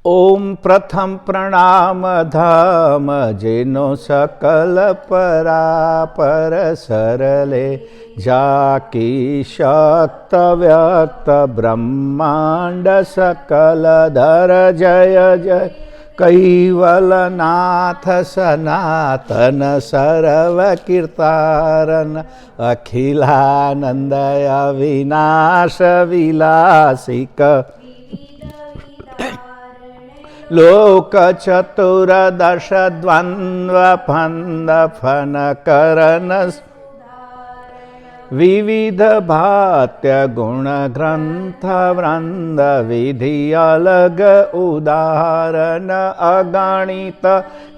ओम प्रथम प्रणाम धाम जेनो सकल परापर सरले जाकी शक्त व्यक्त ब्रह्मांड सकल धर जय जय कैवलनाथ सनातन सर्व कीर्तारन अखिलानंदय अविनाश विलासिक लोक चतुर्दश द्वंद्व फंद फन करन विविध भात्य गुण ग्रंथ वृंद विधि अलग उदाहरण अगणित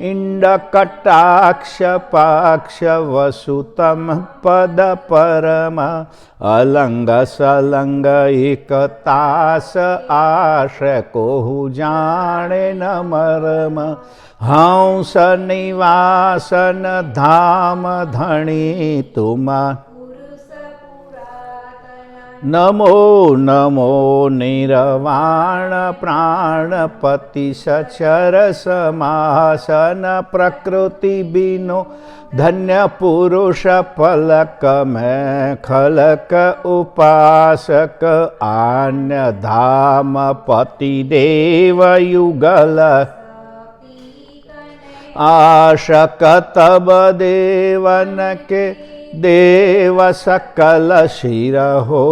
इंड कटाक्ष पाक्ष वसुतम पद परम अलंग सलंग एकतास आश्रय कोहु जाने न मर्म हंस निवासन धाम धनी तुम नमो नमो निर्वाण प्राणपति सचर समासन प्रकृति बिनो धन्य पुरुष पलक में खलक उपासक आन्य धाम पति देव युगल आशक तब देवन के देव सकल शिर हो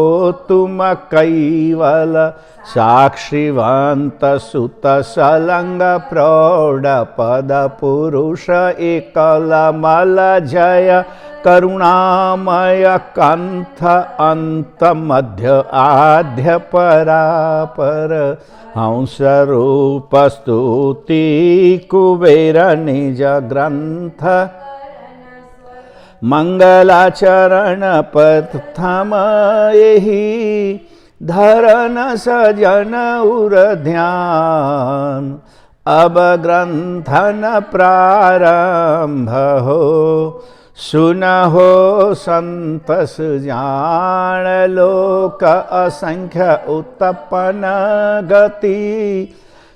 तुम कैवल साक्षीवंत सुत सलंग प्रौढ़ पद पुरुष एकल मल जय करुणामय कंथ अंत मध्य आद्य परापर हंस रूप स्तुति कुबेर निज ग्रंथ मंगलाचरण प्रथम यही धरन सजन उर ध्यान अब ग्रंथन प्रारंभ हो सुन हो संतस जान लोक असंख्य उत्पन्न गति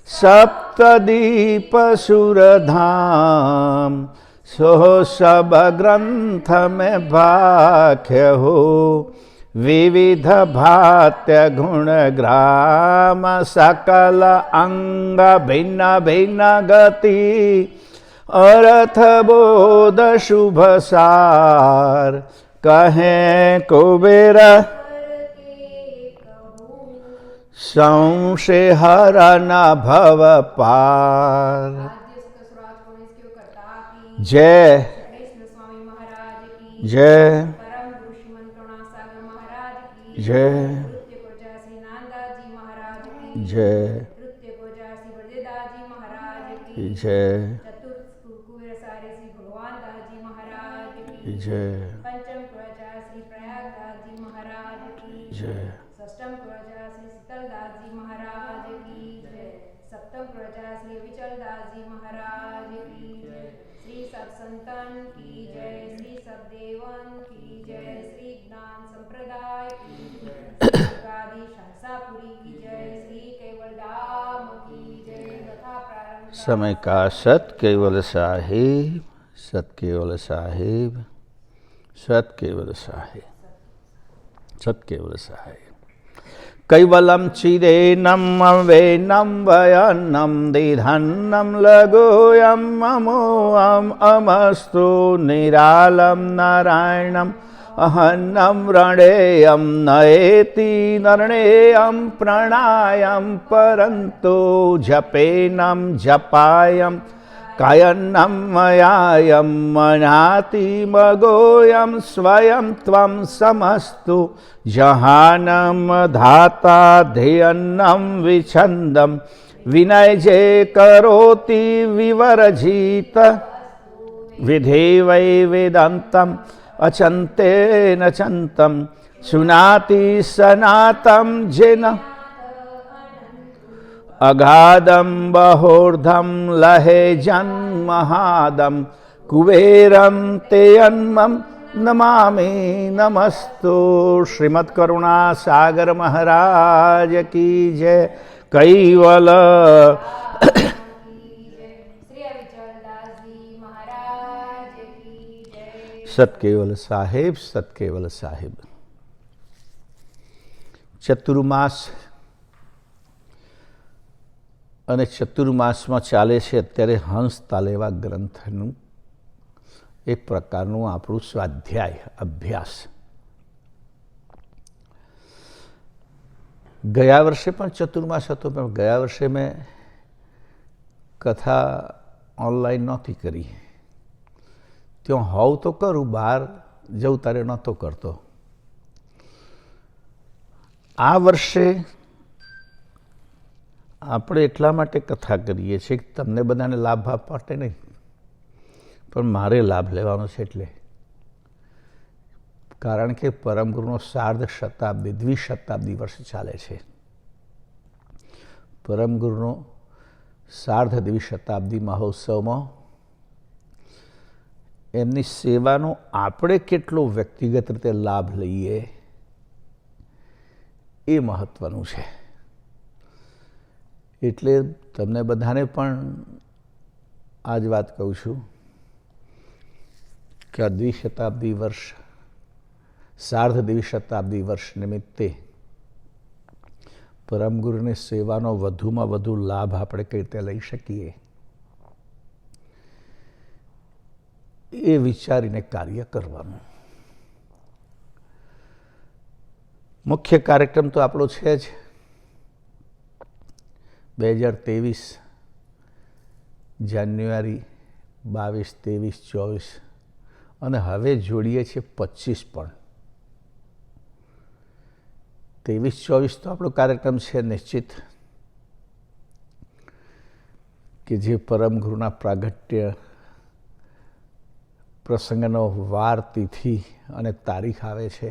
सप्तदीप सुरधाम सो सब ग्रंथ में भाख्य हो विविध भात्य गुण ग्राम सकल अंग भिन्न भिन्न गति अर्थ बोध शुभ सार कहें कुबेर संशय हरन भव पार। जय जय जय जय जय जय जय सप्तम प्रजा श्री शीतलदास जी महाराज की जय। सप्तम प्रजा श्री विचलदास जी महाराज की जय। श्री सब संतन की जय। श्री सब देवन की जय। श्री ज्ञान संप्रदाय की जय। श्री शासापुरी की जय। श्री केवल धाम की जय। तथा प्रारंभ समय का सत केवल साहिब सत केवल साहिब सत केवल साहिब सत केवल साहिब कैवलम चिदेनम वेनम वयनम दिधन्नम लगोयम अमोऽम अमस्तु निरालम नारायणम अहन्नम रणेयम नयेति नरणेयम प्रणायम परंतो जपेनम जपायम कायन्नम मयायम मनाति मगोयम स्वयं त्वं समस्तु जहानम धाता ध्यन्नम विछंदम विनय जे करोति विवरजित विधे वै वेदांतम अचंतेन चंतम सुनाति सनातम जिन अगाधम बहोर्धम लहे जन्महादम कुबेरम तेयन्मम नमामि नमस्तु। श्रीमद् करुणा सागर महाराज की जय। कैवल की जय। श्री अविचलदास जी महाराज की जय। સતકેવલ સાહેબ, સતકેવલ સાહેબ. ચતુર્માસ અને ચતુર્માસમાં ચાલે છે અત્યારે હંસ તાલેવા ગ્રંથનું એક પ્રકારનું આપણું સ્વાધ્યાય અભ્યાસ. ગયા વર્ષે પણ ચતુર્માસ હતો, પણ ગયા વર્ષે મેં કથા ઓનલાઈન નહોતી કરી. ત્યાં હોવ તો કરું, બહાર જવું તારે નહોતો કરતો. આ વર્ષે આપણે એટલા માટે કથા કરીએ છીએ કે તમને બધાને લાભ આપવા માટે નહીં, પણ મારે લાભ લેવાનો છે. એટલે કારણ કે પરમગુરુનો સાર્ધ શતાબ્દી, દ્વિશતાબ્દી વર્ષ ચાલે છે. પરમગુરુનો સાર્ધ દ્વિશતાબ્દી મહોત્સવમાં એમની સેવાનો આપણે કેટલો વ્યક્તિગત રીતે લાભ લઈએ એ મહત્ત્વનું છે. એટલે તમને બધાને પણ આ જ વાત કહું છું કે આ દ્વિશતાબ્દી વર્ષ, સાર્ધ દ્વિશતાબ્દી વર્ષ નિમિત્તે પરમગુરુની સેવાનો વધુમાં વધુ લાભ આપણે કઈ રીતે લઈ શકીએ એ વિચારીને કાર્ય કરવાનું. મુખ્ય કાર્યક્રમ તો આપણો છે જ 2023 જાન્યુઆરી 22, 23, 24 અને હવે જોડીએ છીએ 25 પણ. 23-24 તો આપણો કાર્યક્રમ છે નિશ્ચિત, કે જે પરમગુરુના પ્રાગટ્ય પ્રસંગનો વાર, તિથિ અને તારીખ આવે છે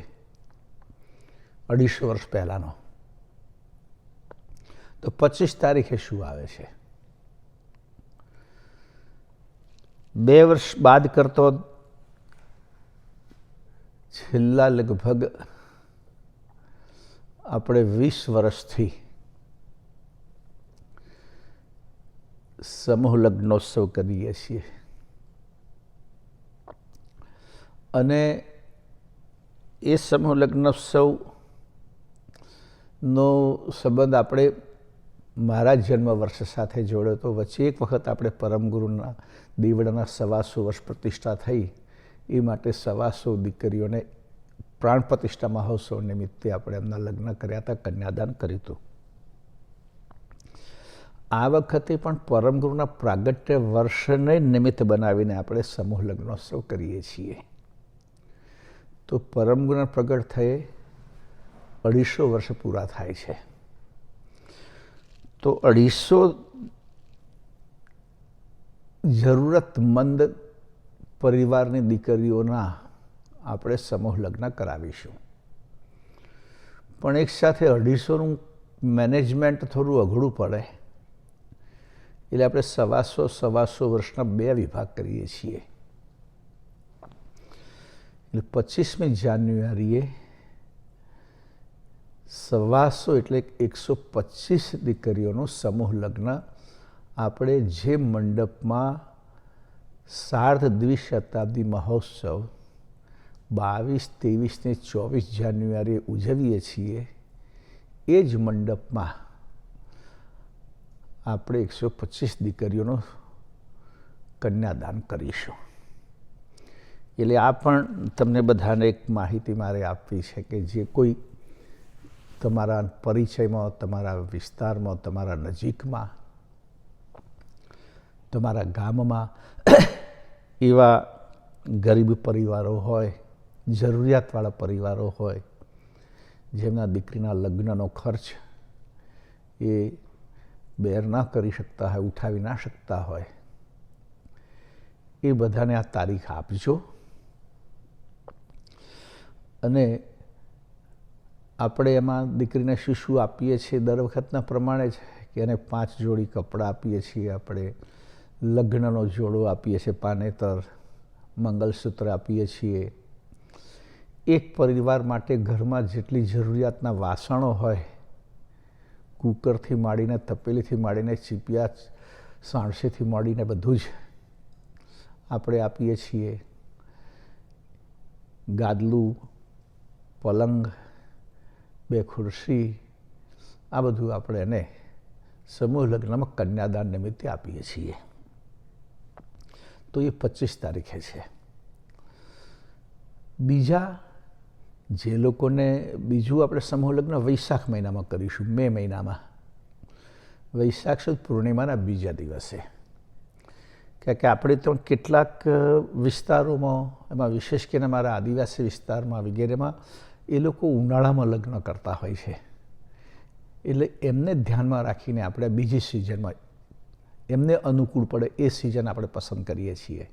250 વર્ષ પહેલાંનો. તો 25 તારીખે શું આવે છે? 2 વર્ષ બાદ કરતો છેલ્લા લગભગ આપણે 20 વર્ષથી સમૂહ લગ્નોત્સવ કરીએ છીએ. અને એ સમૂહ લગ્નોત્સવનો સંબંધ આપણે મારા જન્મ વર્ષ સાથે જોડ્યો તો. વચ્ચે એક વખત આપણે પરમગુરુના દીવડાના 125 વર્ષ પ્રતિષ્ઠા થઈ, એ માટે 125 દીકરીઓને પ્રાણ પ્રતિષ્ઠા મહોત્સવ નિમિત્તે આપણે એમના લગ્ન કર્યા હતા, કન્યાદાન કર્યું હતું. આ વખતે પણ પરમગુરુના પ્રાગટ્ય વર્ષને નિમિત્ત બનાવીને આપણે સમૂહ લગ્નોત્સવ કરીએ છીએ. તો પરમગુરુના પ્રગટ થયે 250 વર્ષ પૂરા થાય છે. તો 250 જરૂરતમંદ પરિવારની દીકરીઓના આપણે સમૂહ લગ્ન કરાવીશું. પણ એક સાથે 250નું મેનેજમેન્ટ થોડું અઘરું પડે, એટલે આપણે 125 વર્ષના 2 વિભાગ કરીએ છીએ. એટલે 25મી જાન્યુઆરીએ 125 એટલે 125 દીકરીઓનું સમૂહ લગ્ન આપણે જે મંડપમાં સાર્ધ દ્વિશતાબ્દી મહોત્સવ 22, 23 ને 24 જાન્યુઆરીએ ઉજવીએ છીએ, એ જ મંડપમાં આપણે 125 દીકરીઓનું કન્યાદાન કરીશું. એટલે આ પણ તમને બધાને એક માહિતી મારે આપવી છે કે જે કોઈ તમારા પરિચયમાં, તમારા વિસ્તારમાં, તમારા નજીકમાં, તમારા ગામમાં એવા ગરીબ પરિવારો હોય, જરૂરિયાતવાળા પરિવારો હોય, જેમના દીકરીના લગ્નનો ખર્ચ એ બેર ના કરી શકતા હોય, ઉઠાવી ના શકતા હોય, એ બધાને આ તારીખ આપજો. અને આપણે એમાં દીકરીને શું આપીએ છીએ દર વખતના પ્રમાણે જ, કે એને 5 જોડી કપડાં આપીએ છીએ, આપણે લગ્નનો જોડો આપીએ છીએ, પાનેતર, મંગલસૂત્ર આપીએ છીએ. એક પરિવાર માટે ઘરમાં જેટલી જરૂરિયાતના વાસણો હોય, કુકરથી માંડીને, તપેલીથી માંડીને, ચીપિયા સાણસીથી માંડીને બધું જ આપણે આપીએ છીએ. ગાદલું, પલંગ, 2 ખુરશી, આ બધું આપણે એને સમૂહ લગ્નમાં કન્યાદાન નિમિત્તે આપીએ છીએ. તો એ 25 તારીખે છે. બીજા જે લોકોને બીજું આપણે સમૂહ લગ્ન વૈશાખ મહિનામાં કરીશું, મે મહિનામાં. વૈશાખ સુદ પૂર્ણિમાના બીજા દિવસે. કારણ કે આપણે તો કેટલાક વિસ્તારોમાં, એમાં વિશેષ કરીને અમારા આદિવાસી વિસ્તારમાં વગેરેમાં એ લોકો ઉનાળામાં લગ્ન કરતા હોય છે. એટલે એમને ધ્યાનમાં રાખીને આપણે બીજી સિઝનમાં એમને અનુકૂળ પડે એ સિઝન આપણે પસંદ કરીએ છીએ.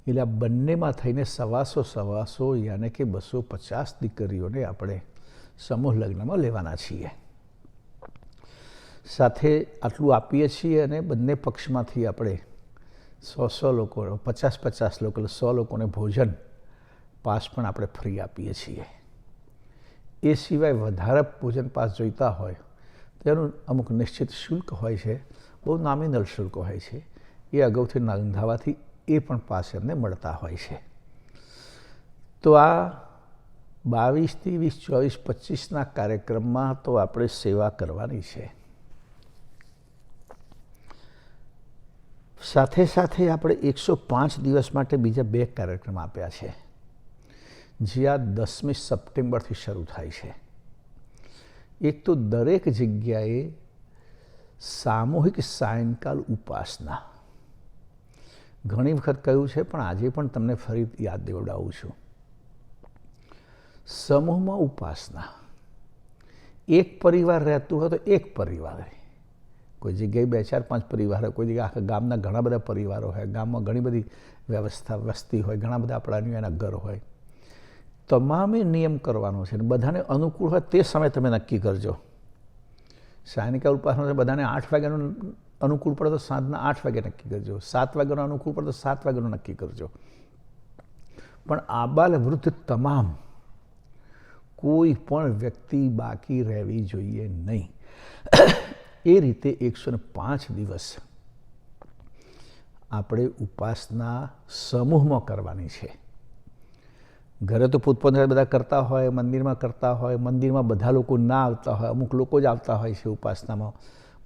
એટલે આ બંનેમાં થઈને 125 યાને કે 250 દીકરીઓને આપણે સમૂહ લગ્નમાં લેવાના છીએ. સાથે આટલું આપીએ છીએ અને બંને પક્ષમાંથી આપણે 100 લોકો, 50 લોકો, 100 લોકોને ભોજન પાસ પણ આપણે ફ્રી આપીએ છીએ. એ સિવાય વધારે ભોજન પાસ જોઈતા હોય તેનું અમુક નિશ્ચિત શુલ્ક હોય છે, બહુ નોમિનલ શુલ્ક હોય છે. એ અગાઉથી નોંધાવાથી એ પણ પાસ એમને મળતા હોય છે. તો આ 22, 23, 24, 25ના કાર્યક્રમમાં તો આપણે સેવા કરવાની છે. સાથે સાથે આપણે 105 દિવસ માટે બીજા 2 કાર્યક્રમ આપ્યા છે, જે આ 10મી સપ્ટેમ્બરથી શરૂ થાય છે. એક તો દરેક જગ્યાએ સામૂહિક સાયંકાલ ઉપાસના. ઘણી વખત કહ્યું છે, પણ આજે પણ તમને ફરી યાદ દેવડાવું છું. સમૂહમાં ઉપાસના. એક પરિવાર રહેતું હોય તો એક પરિવાર, કોઈ જગ્યાએ 2, 4, 5 પરિવાર હોય, કોઈ જગ્યાએ આખા ગામના ઘણા બધા પરિવારો હોય, ગામમાં ઘણી બધી વ્યવસ્થા વસ્તી હોય, ઘણા બધા આપણા એના ઘર હોય. તમામે નિયમ કરવાનો છે અને બધાને અનુકૂળ હોય તે સમય તમે નક્કી કરજો. સાયંકાલ ઉપાસના બધાને 8 વાગ્યાનું અનુકૂળ પડે તો સાંજના 8 વાગે નક્કી કરજો. 7 વાગ્યાનું અનુકૂળ પડે તો 7 વાગ્યાનું નક્કી કરજો. પણ આબાલ વૃદ્ધ તમામ કોઈ પણ વ્યક્તિ બાકી રહેવી જોઈએ નહીં. એ રીતે 105 દિવસ આપણે ઉપાસના સમૂહમાં કરવાની છે. ઘરે તો પોતપોતાના બધા કરતા હોય, મંદિરમાં કરતા હોય, મંદિરમાં બધા લોકો ના આવતા હોય, અમુક લોકો જ આવતા હોય છે ઉપાસનામાં,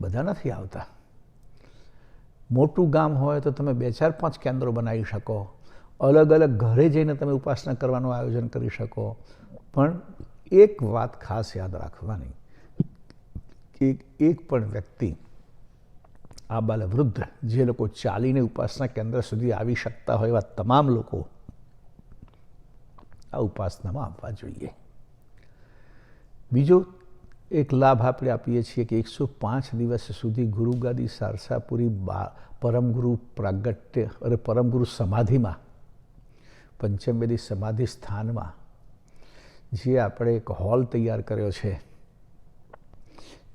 બધા નથી આવતા. મોટું ગામ હોય તો તમે 2, 4, 5 કેન્દ્રો બનાવી શકો. અલગ અલગ ઘરે જઈને તમે ઉપાસના કરવાનું આયોજન કરી શકો. પણ એક વાત ખાસ યાદ રાખવાની કે એક પણ વ્યક્તિ, આ બાલ વૃદ્ધ, જે લોકો ચાલીને ઉપાસના કેન્દ્ર સુધી આવી શકતા હોય એવા તમામ લોકો આ ઉપાસનામાં આવવા જોઈએ. બીજો એક લાભ આપણે આપીએ છીએ કે 105 દિવસ સુધી ગુરુગાદી સારસાપુરી પરમગુરુ પ્રાગટ્ય અને પરમગુરુ સમાધિમાં, પંચમવેદી સમાધિ સ્થાનમાં જે આપણે એક હોલ તૈયાર કર્યો છે,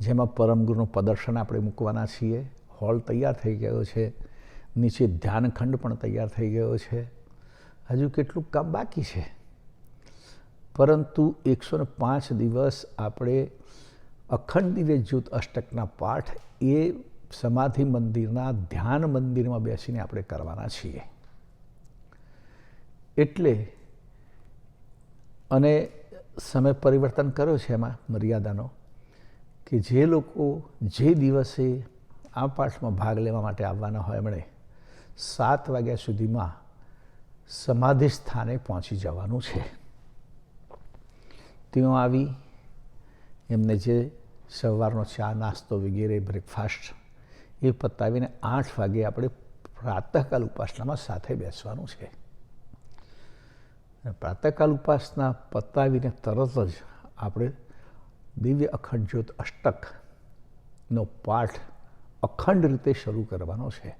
જેમાં પરમગુરુનું પ્રદર્શન આપણે મૂકવાના છીએ. હોલ તૈયાર થઈ ગયો છે, નીચે ધ્યાનખંડ પણ તૈયાર થઈ ગયો છે. હજુ કેટલું કામ બાકી છે, પરંતુ 105 દિવસ આપણે અખંડ દિવ્ય જ્યોત અષ્ટકના પાઠ એ સમાધિ મંદિરના ધ્યાન મંદિરમાં બેસીને આપણે કરવાના છીએ. એટલે અને સમય પરિવર્તન કર્યો છે એમાં મર્યાદાનો, કે જે લોકો જે દિવસે આ પાઠમાં ભાગ લેવા માટે આવવાના હોય એમણે 7 વાગ્યા સુધીમાં સમાધિ સ્થાને પહોંચી જવાનું છે. ત્યાં આવી એમને જે સવારનો ચા નાસ્તો વગેરે બ્રેકફાસ્ટ એ પતાવીને 8 વાગે આપણે પ્રાતઃકાલ ઉપાસનામાં સાથે બેસવાનું છે. પ્રાતઃકાલ ઉપાસના પતાવીને તરત જ આપણે દિવ્ય અખંડ જ્યોત અષ્ટકનો પાઠ અખંડ રીતે શરૂ કરવાનો છે.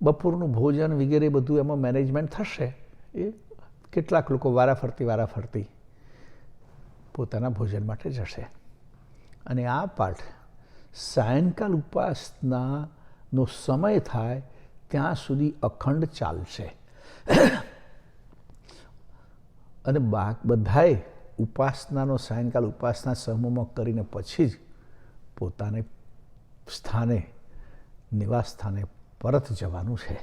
બપોરનું ભોજન વગેરે બધું એમાં મેનેજમેન્ટ થશે. એ કેટલાક લોકો વારાફરતી પોતાના ભોજન માટે જશે. અને આ પાઠ સાયંકાલ ઉપાસનાનો સમય થાય ત્યાં સુધી અખંડ ચાલશે. અને બધાએ ઉપાસનાનો સાયંકાલ ઉપાસના સમૂહમાં કરીને પછી જ પોતાને સ્થાને નિવાસ સ્થાને પરત જવાનું છે.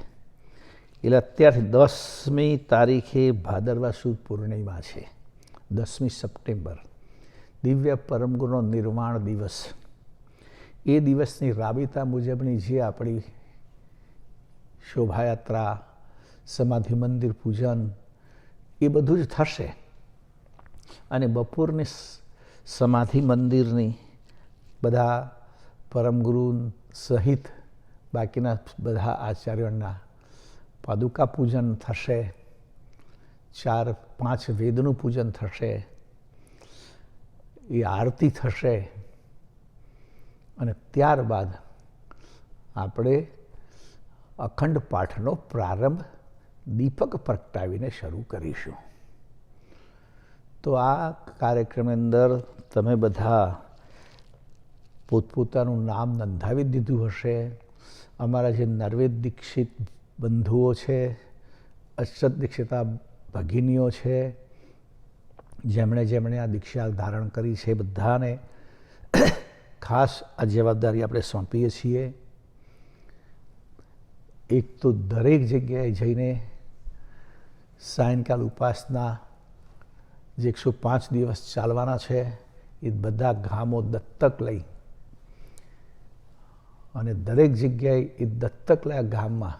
એટલે અત્યારથી 10મી તારીખે ભાદરવા સુદ પૂર્ણિમા છે. 10મી સપ્ટેમ્બર દિવ્ય પરમગુરુનો નિર્વાણ દિવસ. એ દિવસની રાબેતા મુજબની જે આપણી શોભાયાત્રા, સમાધિ મંદિર પૂજન એ બધું જ થશે. અને બપોરની સમાધિ મંદિરની બધા પરમગુરુ સહિત બાકીના બધા આચાર્યોના પાદુકા પૂજન થશે. 4-5 વેદનું પૂજન થશે. એ આરતી થશે. અને ત્યારબાદ આપણે અખંડ પાઠનો પ્રારંભ દીપક પ્રગટાવીને શરૂ કરીશું. તો આ કાર્યક્રમની અંદર તમે બધા પોતપોતાનું નામ નોંધાવી દીધું હશે. અમારા જે નરવેદ દીક્ષિત બંધુઓ છે, અક્ષત દીક્ષિતા ભગિનીઓ છે, જેમણે આ દીક્ષા ધારણ કરી છે, બધાને ખાસ આ જવાબદારી આપણે સોંપીએ છીએ. એક તો દરેક જગ્યાએ જઈને સાયંકાલ ઉપાસના જે 105 દિવસ ચાલવાના છે એ બધા ગામો દત્તક લઈ અને દરેક જગ્યાએ એ દત્તક લયા ગામમાં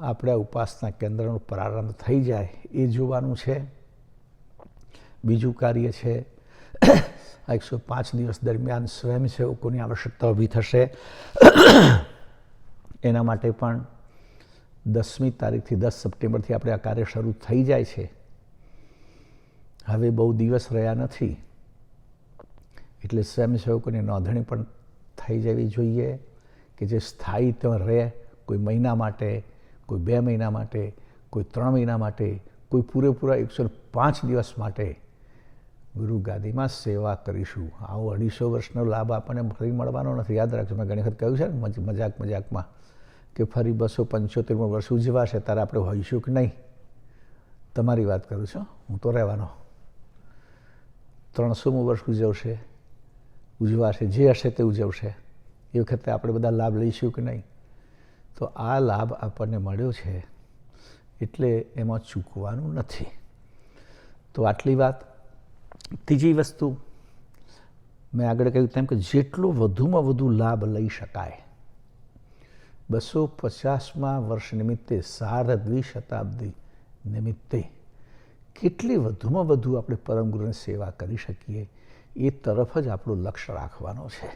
આપણે ઉપાસના કેન્દ્રનો પ્રારંભ થઈ જાય એ જોવાનું છે. બીજું કાર્ય છે, આ 105 દિવસ દરમિયાન સ્વયંસેવકોની આવશ્યકતા ઊભી થશે. એના માટે પણ 10મી તારીખથી 10 સપ્ટેમ્બરથી આપણે આ કાર્ય શરૂ થઈ જાય છે. હવે બહુ દિવસ રહ્યા નથી એટલે સ્વયંસેવકોની નોંધણી પણ થઈ જવી જોઈએ કે જે સ્થાયી ત્યાં રહે. કોઈ મહિના માટે, કોઈ 2 મહિના માટે, કોઈ 3 મહિના માટે, કોઈ પૂરેપૂરા 105 દિવસ માટે ગુરુ ગાદીમાં સેવા કરીશું. આવો 250 વર્ષનો લાભ આપણને ફરી મળવાનો નથી. યાદ રાખજો, મેં ઘણી વખત કહ્યું છે ને મજાકમાં કે ફરી 275મું વર્ષ ઉજવાશે ત્યારે આપણે હોઈશું કે નહીં. તમારી વાત કરું છું, હું તો રહેવાનો. 300મું વર્ષ ઉજવાશે, જે હશે તે ઉજવશે. એ વખતે આપણે બધા લાભ લઈશું કે નહીં. તો આ લાભ આપણને મળ્યો છે એટલે એમાં ચૂકવાનું નથી. તો આટલી વાત. ત્રીજી વસ્તુ મેં આગળ કહ્યું તેમ કે જેટલો વધુમાં વધુ લાભ લઈ શકાય 250મા વર્ષ નિમિત્તે, સાર્ધ દ્વિશતાબ્દી નિમિત્તે કેટલી વધુમાં વધુ આપણે પરમગુરુની સેવા કરી શકીએ એ તરફ જ આપણું લક્ષ્ય રાખવાનો છે.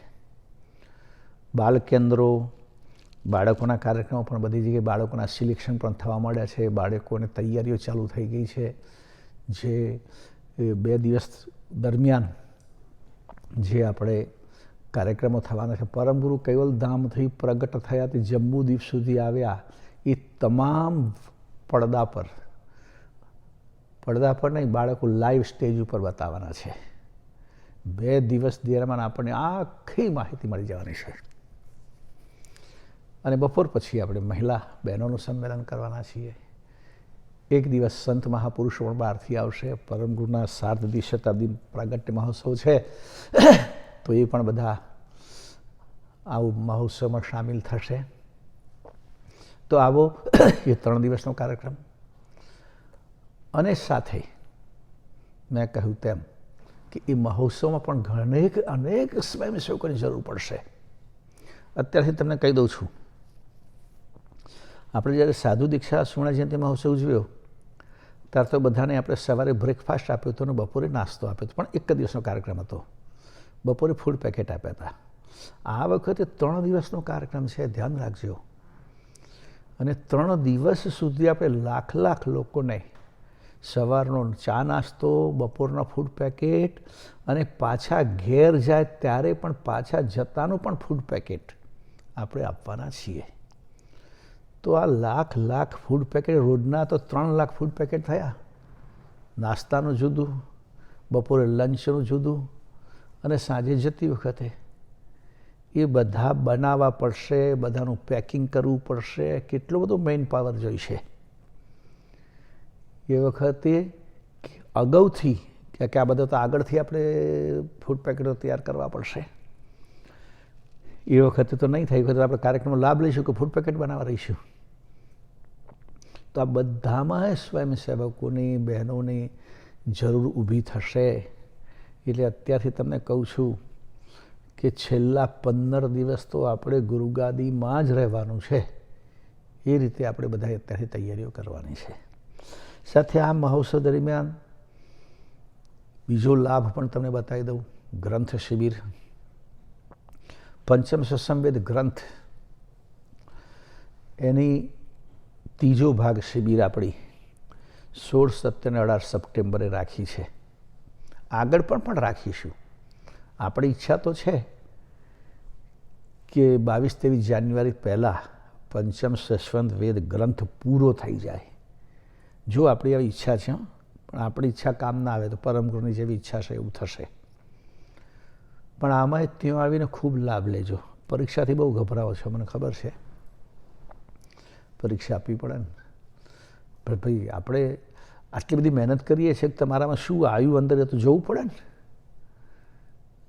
બાળકેન્દ્રો, બાળકોના કાર્યક્રમો પણ બધી જગ્યાએ બાળકોના સિલેક્શન પણ થવા માંડ્યા છે. બાળકોની તૈયારીઓ ચાલુ થઈ ગઈ છે. જે 2 દિવસ દરમિયાન જે આપણે કાર્યક્રમો થવાના છે, પરમગુરુ કૈવલધામથી પ્રગટ થયા તે જમ્બૂદ્વીપ સુધી આવ્યા એ તમામ પડદા પર નહીં, બાળકો લાઈવ સ્ટેજ ઉપર બતાવવાના છે. 2 દિવસ દરમિયાન આપણને આખી માહિતી મળી જવાની છે. અને બપોર પછી આપણે મહિલા બહેનોનું સંમેલન કરવાના છીએ. 1 દિવસ સંત મહાપુરુષો પણ બહારથી આવશે. પરમગુરુના સાર્ધ દ્વિશતાબ્દી પ્રાગટ્ય મહોત્સવ છે તો એ પણ બધા આવું મહોત્સવમાં સામેલ થશે. તો આવો એ 3 દિવસનો કાર્યક્રમ. અને સાથે મેં કહ્યું તેમ કે એ મહોત્સવમાં પણ અનેક સ્વયંસેવકોની જરૂર પડશે. અત્યારથી તમને કહી દઉં છું, આપણે જ્યારે સાધુ દીક્ષા સુવર્ણ જયંતિ મહોત્સવ ઉજવ્યો ત્યારે તો બધાને આપણે સવારે બ્રેકફાસ્ટ આપ્યો હતો અને બપોરે નાસ્તો આપ્યો હતો, પણ 1 દિવસનો કાર્યક્રમ હતો. બપોરે ફૂડ પેકેટ આપ્યા હતા. આ વખતે 3 દિવસનો કાર્યક્રમ છે, ધ્યાન રાખજો. અને 3 દિવસ સુધી આપણે લાખ લોકોને સવારનો ચા નાસ્તો, બપોરના ફૂડ પેકેટ અને પાછા ઘેર જાય ત્યારે પણ પાછા જતાનું પણ ફૂડ પેકેટ આપણે આપવાના છીએ. તો આ લાખ ફૂડ પેકેટ, રોજના તો 3 લાખ ફૂડ પેકેટ થયા. નાસ્તાનું જુદું, બપોરે લંચનું જુદું અને સાંજે જતી વખતે એ બધા બનાવવા પડશે, બધાનું પેકિંગ કરવું પડશે. કેટલો બધો મેન પાવર જોઈશે. એ વખતે અગાઉથી કે આ બધા તો આગળથી આપણે ફૂડ પેકેટો તૈયાર કરવા પડશે, એ વખતે તો નહીં થાય, એ વખતે આપણે કાર્યક્રમનો લાભ લઈશું કે ફૂડ પેકેટ બનાવવા રહીશું. તો આ બધામાં સ્વયંસેવકોની બહેનોની જરૂર ઊભી થશે. એટલે અત્યારથી તમને કહું છું કે છેલ્લા 15 દિવસ તો આપણે ગુરુગાદીમાં જ રહેવાનું છે. એ રીતે આપણે બધાએ અત્યારથી તૈયારીઓ કરવાની છે. સાથે આ મહોત્સવ દરમિયાન બીજો લાભ પણ તમને બતાવી દઉં. ગ્રંથ શિબિર, પંચમ સસંવેદ ગ્રંથ, એની ત્રીજો ભાગ શિબિર આપણી 16, 17 અને 18 સપ્ટેમ્બરે રાખી છે. આગળ પણ રાખીશું. આપણી ઈચ્છા તો છે કે 22-23 જાન્યુઆરી પહેલાં પંચમ સસ્વંત વેદ ગ્રંથ પૂરો થઈ જાય. જો આપણી આવી ઈચ્છા છે, પણ આપણી ઈચ્છા કામ ના આવે તો પરમગુરુની જેવી ઈચ્છા છે એવું થશે. પણ આમાં ત્યાં આવીને ખૂબ લાભ લેજો. પરીક્ષાથી બહુ ગભરાવો છો, મને ખબર છે. પરીક્ષા આપવી પડે ને, પણ ભાઈ આપણે આટલી બધી મહેનત કરીએ છીએ કે તમારામાં શું આવ્યું અંદર એ તો જોવું પડે ને.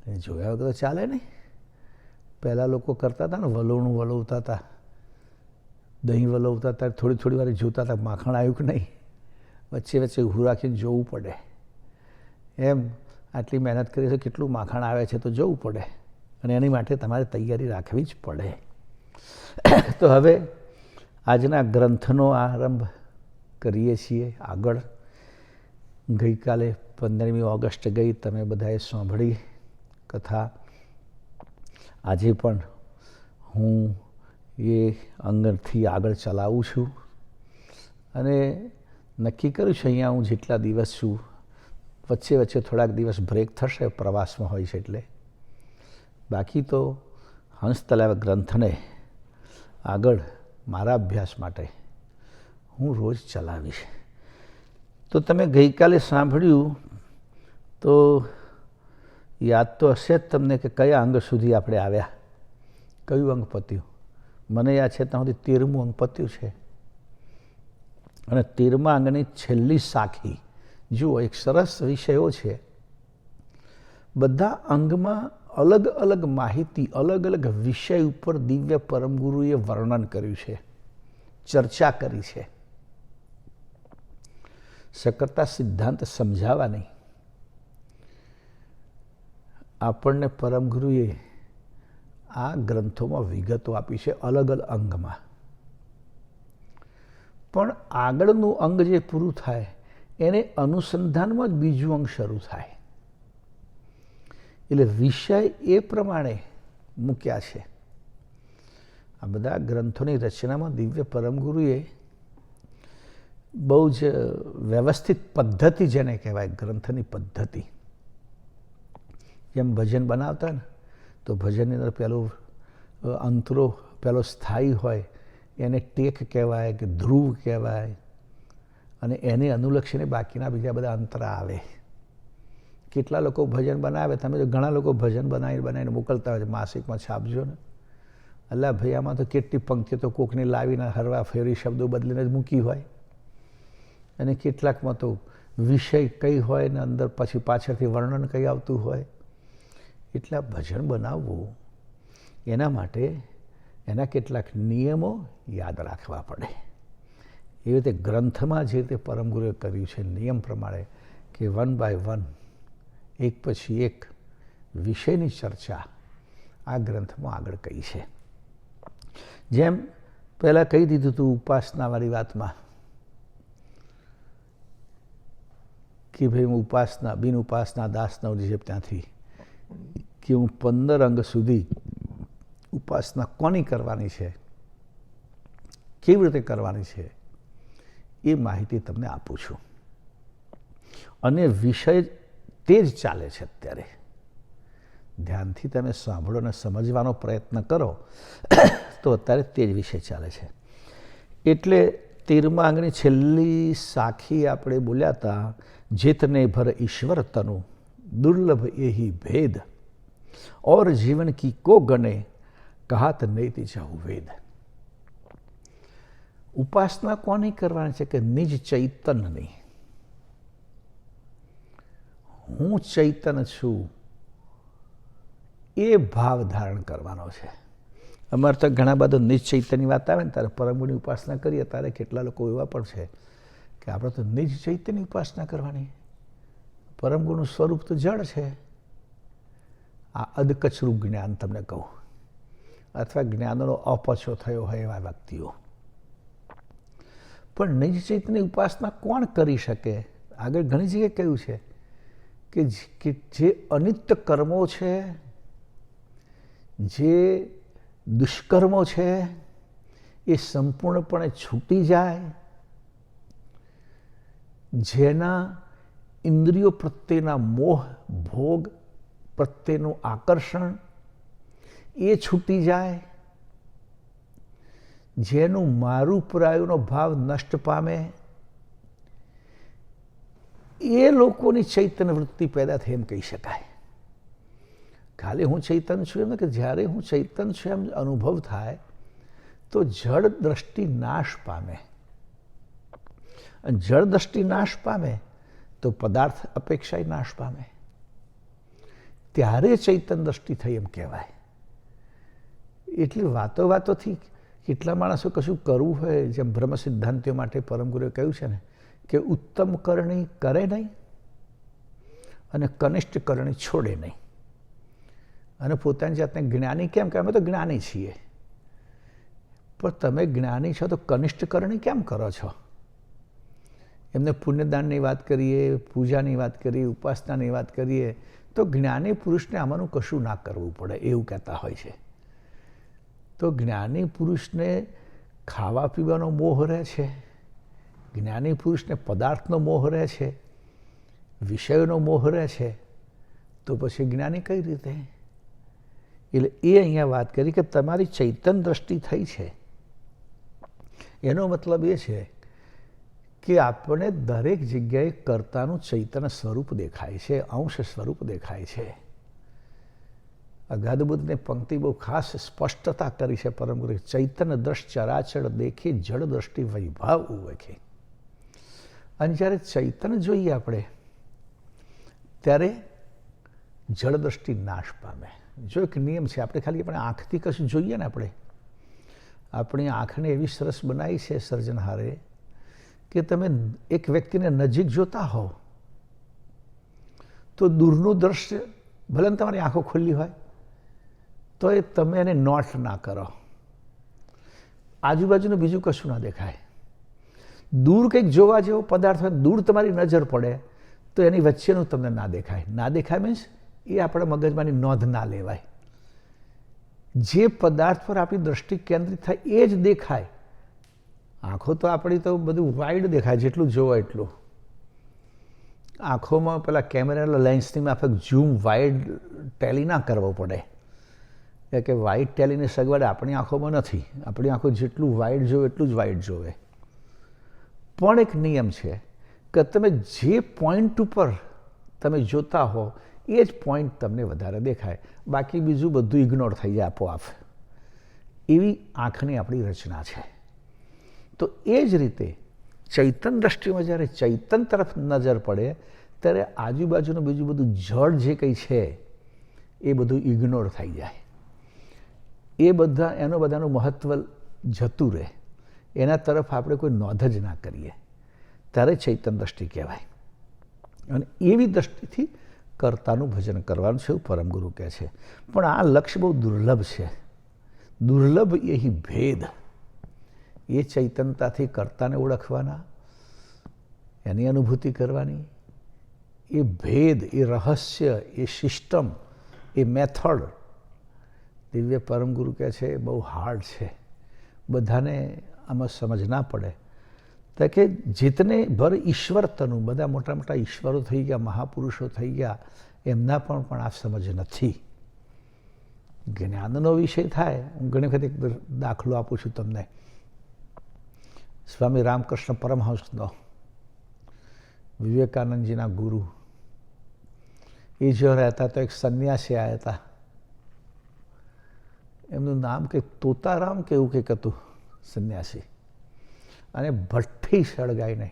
એ જોયા વગર તો ચાલે નહીં. પહેલાં લોકો કરતા હતા ને, વલોવણું વલોવતા હતા, દહીં વલોવતા હતા, થોડી વાર જોતા હતા માખણ આવ્યું કે નહીં, વચ્ચે ઊભું રાખીને જોવું પડે. એમ આટલી મહેનત કરીએ છીએ, કેટલું માખણ આવે છે તો જોવું પડે, અને એની માટે તમારે તૈયારી રાખવી જ પડે. તો હવે આજના ગ્રંથનો આરંભ કરીએ છીએ. આગળ ગઈકાલે 15મી ઓગસ્ટ ગઈ, તમે બધાએ સાંભળી કથા. આજે પણ હું એ અંગથી આગળ ચલાવું છું, અને નક્કી કર્યું છે અહીંયા હું જેટલા દિવસ છું, વચ્ચે થોડાક દિવસ બ્રેક થશે, પ્રવાસમાં હોય છે એટલે. બાકી તો હંસતલાવ ગ્રંથને આગળ મારા અભ્યાસ માટે હું રોજ ચલાવીશ. તો તમે ગઈકાલે સાંભળ્યું તો યાદ તો હશે જ તમને કે કયા અંગ સુધી આપણે આવ્યા, કયું અંગ પત્યું. મને યાદ છે ત્યાં સુધી 13મું અંગ પત્યું છે, અને 13મા અંગની છેલ્લી સાખી જુઓ. એક સરસ વિષયો છે. બધા અંગમાં અલગ અલગ માહિતી, અલગ અલગ વિષય ઉપર દિવ્ય પરમગુરુએ વર્ણન કર્યું છે, ચર્ચા કરી છે. સકર્તા સિદ્ધાંત સમજાવવા નહીં, આપણને પરમગુરુએ આ ગ્રંથોમાં વિગતો આપી છે અલગ અલગ અંગમાં. પણ આગળનું અંગ જે પૂરું થાય એને અનુસંધાનમાં જ બીજું અંગ શરૂ થાય. એટલે વિષય એ પ્રમાણે મૂક્યા છે. આ બધા ગ્રંથોની રચનામાં દિવ્ય પરમગુરુએ બહુ જ વ્યવસ્થિત પદ્ધતિ, જેને કહેવાય ગ્રંથની પદ્ધતિ. જેમ ભજન બનાવતા ને, તો ભજનની અંદર પેલું અંતરો પેલો સ્થાયી હોય એને ટેક કહેવાય કે ધ્રુવ કહેવાય, અને એને અનુલક્ષીને બાકીના બીજા બધા અંતરા આવે. કેટલા લોકો ભજન બનાવે, તમે જો ઘણા લોકો ભજન બનાવીને મોકલતા હોય છે, માસિકમાં છાપજો ને. અલ્લા ભાઈ, આમાં તો કેટલી પંક્તિઓ તો કોકને લાવીને હરવા ફેરી શબ્દો બદલીને જ મૂકી હોય, અને કેટલાકમાં તો વિષય કઈ હોય ને અંદર પછી પાછળથી વર્ણન કઈ આવતું હોય. એટલે ભજન બનાવવું એના માટે એના કેટલાક નિયમો યાદ રાખવા પડે. એ રીતે ગ્રંથમાં જે રીતે પરમગુરુએ કર્યું છે નિયમ પ્રમાણે કે 1 by 1 એક પછી એક વિષયની ચર્ચા આ ગ્રંથમાં આગળ કહી છે. જેમ પહેલાં કહી દીધું હતું ઉપાસનાવાળી વાતમાં કે ભાઈ હું ઉપાસના બિન ઉપાસના દાસ નવજીવ ત્યાંથી કે હું 15 અંગ સુધી ઉપાસના કોની કરવાની છે, કેવી રીતે કરવાની છે, એ માહિતી તમને આપું છું. અને વિષય તે જ ચાલે છે અત્યારે. ધ્યાનથી તમે સાંભળો અને સમજવાનો પ્રયત્ન કરો તો અત્યારે તે જ વિષય ચાલે છે. એટલે 13મા અંગની છેલ્લી સાખી આપણે બોલ્યા હતા, જેતને ભર ઈશ્વર તનુ દુર્લભ એહી ભેદ और जीवन की को गणे कहात नैति जाहु वेद. ઉપાસના કોની કરવાની છે કે નિજ ચૈતન્યની. હું ચૈતન છું એ ભાવ ધારણ કરવાનો છે. અમારે તો ઘણા બધા નિજ ચૈતન્યની વાત આવે ને ત્યારે પરમગુણની ઉપાસના કરીએ ત્યારે કેટલા લોકો એવા પણ છે કે આપણે તો નિજ ચૈતન્યની ઉપાસના કરવાની, પરમગુણનું સ્વરૂપ તો જળ છે. આ અધકચરું જ્ઞાન તમને કહું, અથવા જ્ઞાનનો અપછો થયો હોય એવા વ્યક્તિઓ. પણ નિજ ચૈતન્યની ઉપાસના કોણ કરી શકે? આગળ ઘણી જગ્યાએ કહ્યું છે કે જે અનિત્ય કર્મો છે, જે દુષ્કર્મો છે, એ સંપૂર્ણપણે છૂટી જાય, જેના ઇન્દ્રિયો પ્રત્યેના મોહ ભોગ પ્રત્યેનું આકર્ષણ એ છૂટી જાય, જેનું મારું પરાયુનો ભાવ નષ્ટ પામે, એ લોકોની ચૈતન્ય વૃત્તિ પેદા થઈ એમ કહી શકાય. ખાલી હું ચૈતન છું એમ કે જ્યારે હું ચૈતન છું એમ અનુભવ થાય તો જળ દ્રષ્ટિ નાશ પામે, અને જળ દ્રષ્ટિ નાશ પામે તો પદાર્થ અપેક્ષા નાશ પામે, ત્યારે ચૈતન દ્રષ્ટિ થઈ એમ કહેવાય. એટલે વાતોથી કેટલા માણસો કશું કરવું હોય, જેમ બ્રહ્મ સિદ્ધાંતિઓ માટે પરમગુરુએ કહ્યું છે ને કે ઉત્તમ કરણી કરે નહીં અને કનિષ્ઠ કરણી છોડે નહીં. અને પોતાની જાતને જ્ઞાની કેમ કે અમે તો જ્ઞાની છીએ, પણ તમે જ્ઞાની છો તો કનિષ્ઠ કરણી કેમ કરો છો? એમને પુણ્યદાનની વાત કરીએ, પૂજાની વાત કરીએ, ઉપાસનાની વાત કરીએ તો જ્ઞાની પુરુષને આમાંનું કશું ના કરવું પડે એવું કહેતા હોય છે. તો જ્ઞાની પુરુષને ખાવા પીવાનો મોહ રહે છે, જ્ઞાની પુરુષને પદાર્થનો મોહ રહે છે, વિષયોનો મોહ રહે છે, તો પછી જ્ઞાની કઈ રીતે? એટલે એ અહીંયા વાત કરી કે તમારી ચૈતન દ્રષ્ટિ થઈ છે, એનો મતલબ એ છે કે આપણે દરેક જગ્યાએ કર્તાનું ચૈતન્ય સ્વરૂપ દેખાય છે, અંશ સ્વરૂપ દેખાય છે. અગાધબુદ્ધની પંક્તિ બહુ ખાસ સ્પષ્ટતા કરી છે પરમગુરુએ, ચૈતન્ય દ્રષ્ટ ચરાચર દેખી જળ દ્રષ્ટિ વૈભાવ ઉવેખે. અને જ્યારે ચૈતન્ય જોઈએ આપણે ત્યારે જળ દ્રષ્ટિ નાશ પામે. જો એક નિયમ છે, આપણે ખાલી આપણે આંખથી કશું જોઈએ ને, આપણી આંખને એવી સરસ બનાવી છે સર્જનહારે કે તમે એક વ્યક્તિને નજીક જોતા હો તો દૂરનું દ્રશ્ય ભલે ને તમારી આંખો ખુલ્લી હોય તો એ તમે એને નોટ ના કરો, આજુબાજુનું બીજું કશું ના દેખાય. દૂર કંઈક જોવા જેવો પદાર્થ હોય, દૂર તમારી નજર પડે તો એની વચ્ચેનું તમને ના દેખાય. ના દેખાય મીન્સ એ આપણા મગજમાંની નોંધ ના લેવાય. જે પદાર્થ પર આપણી દ્રષ્ટિ કેન્દ્રિત થાય એ જ દેખાય. આંખો તો આપણી તો બધું વાઇડ દેખાય, જેટલું જોવો એટલું. આંખોમાં પેલા કેમેરા લેન્સની માફક ઝૂમ વાઇડ ટેલી ના કરવો પડે, કે વાઇડ ટેલીની સગવડ આપણી આંખોમાં નથી. આપણી આંખો જેટલું વાઇડ જોવે એટલું જ વાઇડ જોવે. પણ એક નિયમ છે કે તમે જે પોઈન્ટ ઉપર તમે જોતા હો એ જ પોઈન્ટ તમને વધારે દેખાય, બાકી બીજું બધું ઇગ્નોર થઈ જાય આપોઆપ. એવી આંખની આપણી રચના છે. તો એ જ રીતે ચૈતન દ્રષ્ટિમાં જ્યારે ચૈતન તરફ નજર પડે ત્યારે આજુબાજુનું બીજું બધું જળ જે કંઈ છે એ બધું ઇગ્નોર થઈ જાય. એ એનું બધાનું મહત્ત્વ જતું રહે, એના તરફ આપણે કોઈ નોંધ જ ના કરીએ, ત્યારે ચૈતન દ્રષ્ટિ કહેવાય. અને એવી દ્રષ્ટિથી કર્તાનું ભજન કરવાનું છે એવું પરમગુરુ કહે છે. પણ આ લક્ષ્ય બહુ દુર્લભ છે. દુર્લભ એ ભેદ, એ ચૈતનતાથી કર્તાને ઓળખવાના, એની અનુભૂતિ કરવાની, એ ભેદ, એ રહસ્ય, એ સિસ્ટમ, એ મેથડ દિવ્ય પરમગુરુ કહે છે એ બહુ હાર્ડ છે, બધાને આમાં સમજ ના પડે. તો કે જીતને ભર ઈશ્વર તનું, બધા મોટા મોટા ઈશ્વરો થઈ ગયા, મહાપુરુષો થઈ ગયા, એમના પણ આ સમજ નથી. જ્ઞાનનો વિષય થાય, હું ઘણી વખત એક દાખલો આપું છું તમને. સ્વામી રામકૃષ્ણ પરમહંસનો, વિવેકાનંદજીના ગુરુ, એ જો રહેતા તો એક સંન્યાસી આવ્યા હતા. એમનું નામ કંઈક તોતારામ કે એવું કંઈક હતું સંન્યાસી. અને ભઠ્ઠી સળગાઈને,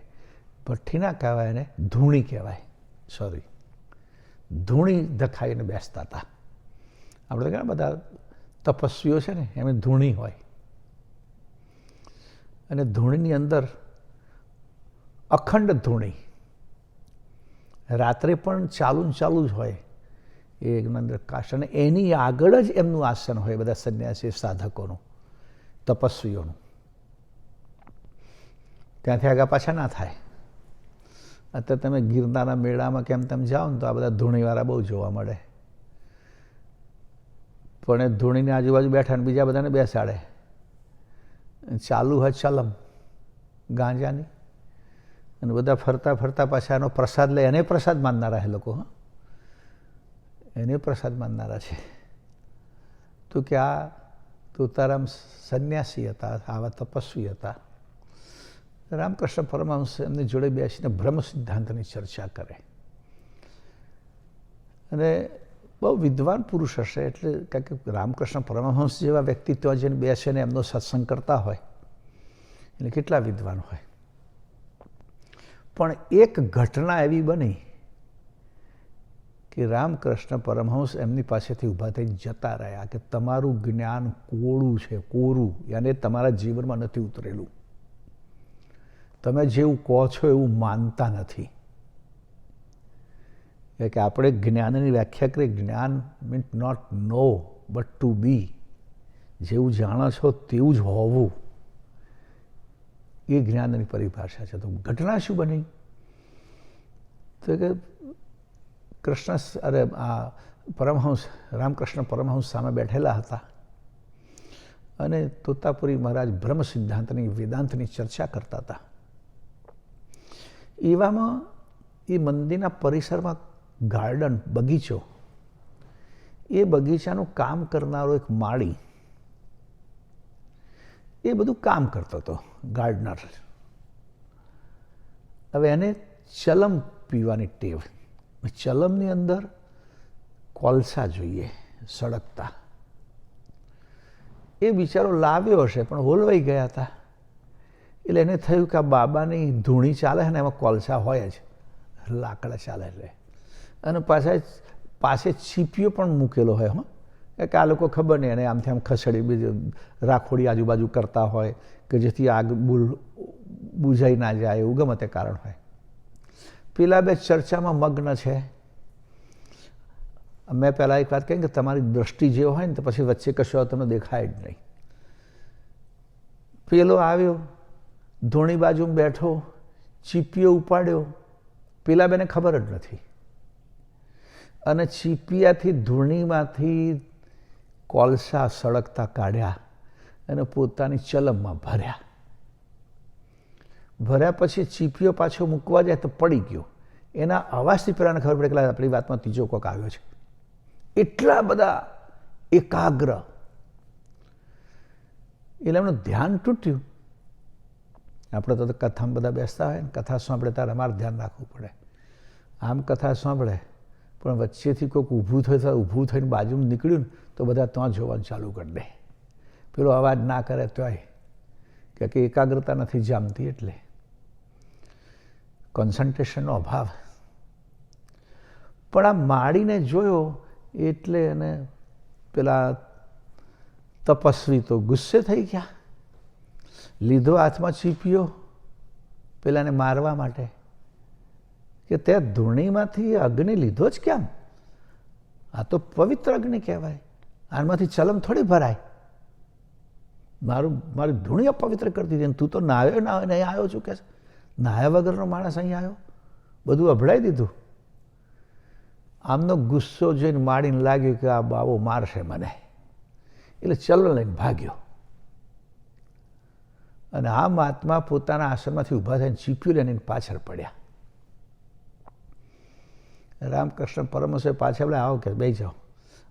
ભઠ્ઠી ના કહેવાય એને ધૂણી કહેવાય, સોરી, ધૂણી ધખાઈને બેસતા હતા. આપણે ઘણા બધા તપસ્વીઓ છે ને એમ ધૂણી હોય, અને ધૂણીની અંદર અખંડ ધૂણી રાત્રે પણ ચાલુ જ હોય એની અંદર કાશ, અને એની આગળ જ એમનું આસન હોય બધા સંન્યાસી સાધકોનું, તપસ્વીઓનું. ત્યાંથી આગળ પાછા ના થાય. અત્યારે તમે ગિરનારના મેળામાં કેમ તમે જાઓ ને તો આ બધા ધૂણીવાળા બહુ જોવા મળે, પણ એ ધૂણીની આજુબાજુ બેઠા ને બીજા બધાને બેસાડે. ચાલુ હોય ચલમ ગાંજાની, અને બધા ફરતા ફરતા પાછા એનો પ્રસાદ લે. એને પ્રસાદ માનનારા એ લોકો, હા, એને પ્રસાદ માનનારા છે. તો કે આ તુકારામ સંન્યાસી હતા, આવા તપસ્વી હતા. રામકૃષ્ણ પરમહંસ એમની જોડે બેસીને બ્રહ્મ સિદ્ધાંતની ચર્ચા કરે, અને બહુ વિદ્વાન પુરુષ હશે. એટલે કારણ કે રામકૃષ્ણ પરમહંસ જેવા વ્યક્તિ ત્યાં જઈને બેસે ને એમનો સત્સંગ કરતા હોય એટલે કેટલા વિદ્વાન હોય. પણ એક ઘટના એવી બની કે રામકૃષ્ણ પરમહંસ એમની પાસેથી ઊભા થઈને જતા રહ્યા કે તમારું જ્ઞાન કોરું છે, કોરું, યાને તમારા જીવનમાં નથી ઉતરેલું. તમે જેવું કહો છો એવું માનતા નથી. કે આપણે જ્ઞાનની વ્યાખ્યા કરીએ, જ્ઞાન means not know but to be. જેવું જાણો છો તેવું જ હોવું, એ જ્ઞાનની પરિભાષા છે. તો ઘટના શું બની? તો કે પરમહંસ રામકૃષ્ણ પરમહંસ સામે બેઠેલા હતા, અને તોતાપુરી મહારાજ બ્રહ્મ સિદ્ધાંતની, વેદાંતની ચર્ચા કરતા હતા. એવામાં એ મંદિરના પરિસરમાં ગાર્ડન, બગીચો, એ બગીચાનું કામ કરનારો એક માળી એ બધું કામ કરતો હતો, ગાર્ડનર. હવે એને ચલમ પીવાની ટેવ. ચલમની અંદર કોલસા જોઈએ સળગતા. એ બિચારો લાવ્યો હશે પણ હોલવાઈ ગયા હતા. એટલે એને થયું કે આ બાબાની ધૂણી ચાલે છે ને એમાં કોલસા હોય જ, લાકડા ચાલે એટલે. અને પાસે ચીપિયો પણ મૂકેલો હોય. હં, કે આ લોકો ખબર નહીં એને આમથી આમ ખસેડી બીજી રાખોડી આજુબાજુ કરતા હોય કે જેથી આગ બુઝાઈ ના જાય, એવું ગમે તે કારણ હોય. પેલા બે ચર્ચામાં મગ્ન છે. મેં પહેલાં એક વાત કહી કે તમારી દ્રષ્ટિ જે હોય ને તો પછી વચ્ચે કશો તમને દેખાય જ નહીં. પેલો આવ્યો, ધૂણી બાજુ બેઠો, ચીપિયો ઉપાડ્યો, પેલા બેને ખબર જ નથી, અને ચીપિયાથી ધૂણીમાંથી કોલસા સળગતા કાઢ્યા અને પોતાની ચલમમાં ભર્યા. ભર્યા પછી ચીપિયો પાછો મૂકવા જાય તો પડી ગયો. એના અવાજથી પહેલાંને ખબર પડે કે આપણી વાતમાં ત્રીજો કોક આવ્યો છે. એટલા બધા એકાગ્ર. એટલે એમનું ધ્યાન તૂટ્યું. આપણે તો કથામાં બધા બેસતા હોય ને, કથા સાંભળે ત્યારે અમારે ધ્યાન રાખવું પડે. આમ કથા સાંભળે પણ વચ્ચેથી કોઈક ઊભું ઊભું થઈને બાજુમાં નીકળ્યું ને તો બધા ત્યાં જોવાનું ચાલુ કરી દે. પેલો અવાજ ના કરે તોય, કે એકાગ્રતા નથી જામતી, એટલે કોન્સન્ટ્રેશનનો અભાવ. પણ આ માળીને જોયો એટલે એને પેલા તપસ્વી તો ગુસ્સે થઈ ગયા. લીધો હાથમાં ચીપિયો પેલાને મારવા માટે, કે તે ધૂણીમાંથી અગ્નિ લીધો જ કેમ? આ તો પવિત્ર અગ્નિ કહેવાય, આમાંથી ચલમ થોડી ભરાય. મારી ધૂણી અપવિત્ર કરતી હતી, તું તો નાહ્યો નહીં આવ્યો છું કે નાહ્યા વગરનો માણસ અહીં આવ્યો, બધું અભડાઈ દીધું. આમનો ગુસ્સો જોઈને માડીને લાગ્યું કે આ બાવો મારશે મને, એટલે ચલણ લઈને ભાગ્યો. અને આ મહાત્મા પોતાના આસનમાંથી ઊભા થઈને ચીપ્યું લઈને પાછળ પડ્યા. રામકૃષ્ણ પરમહંસે પાછળ બોલે, આવો કે બેસી જાઓ,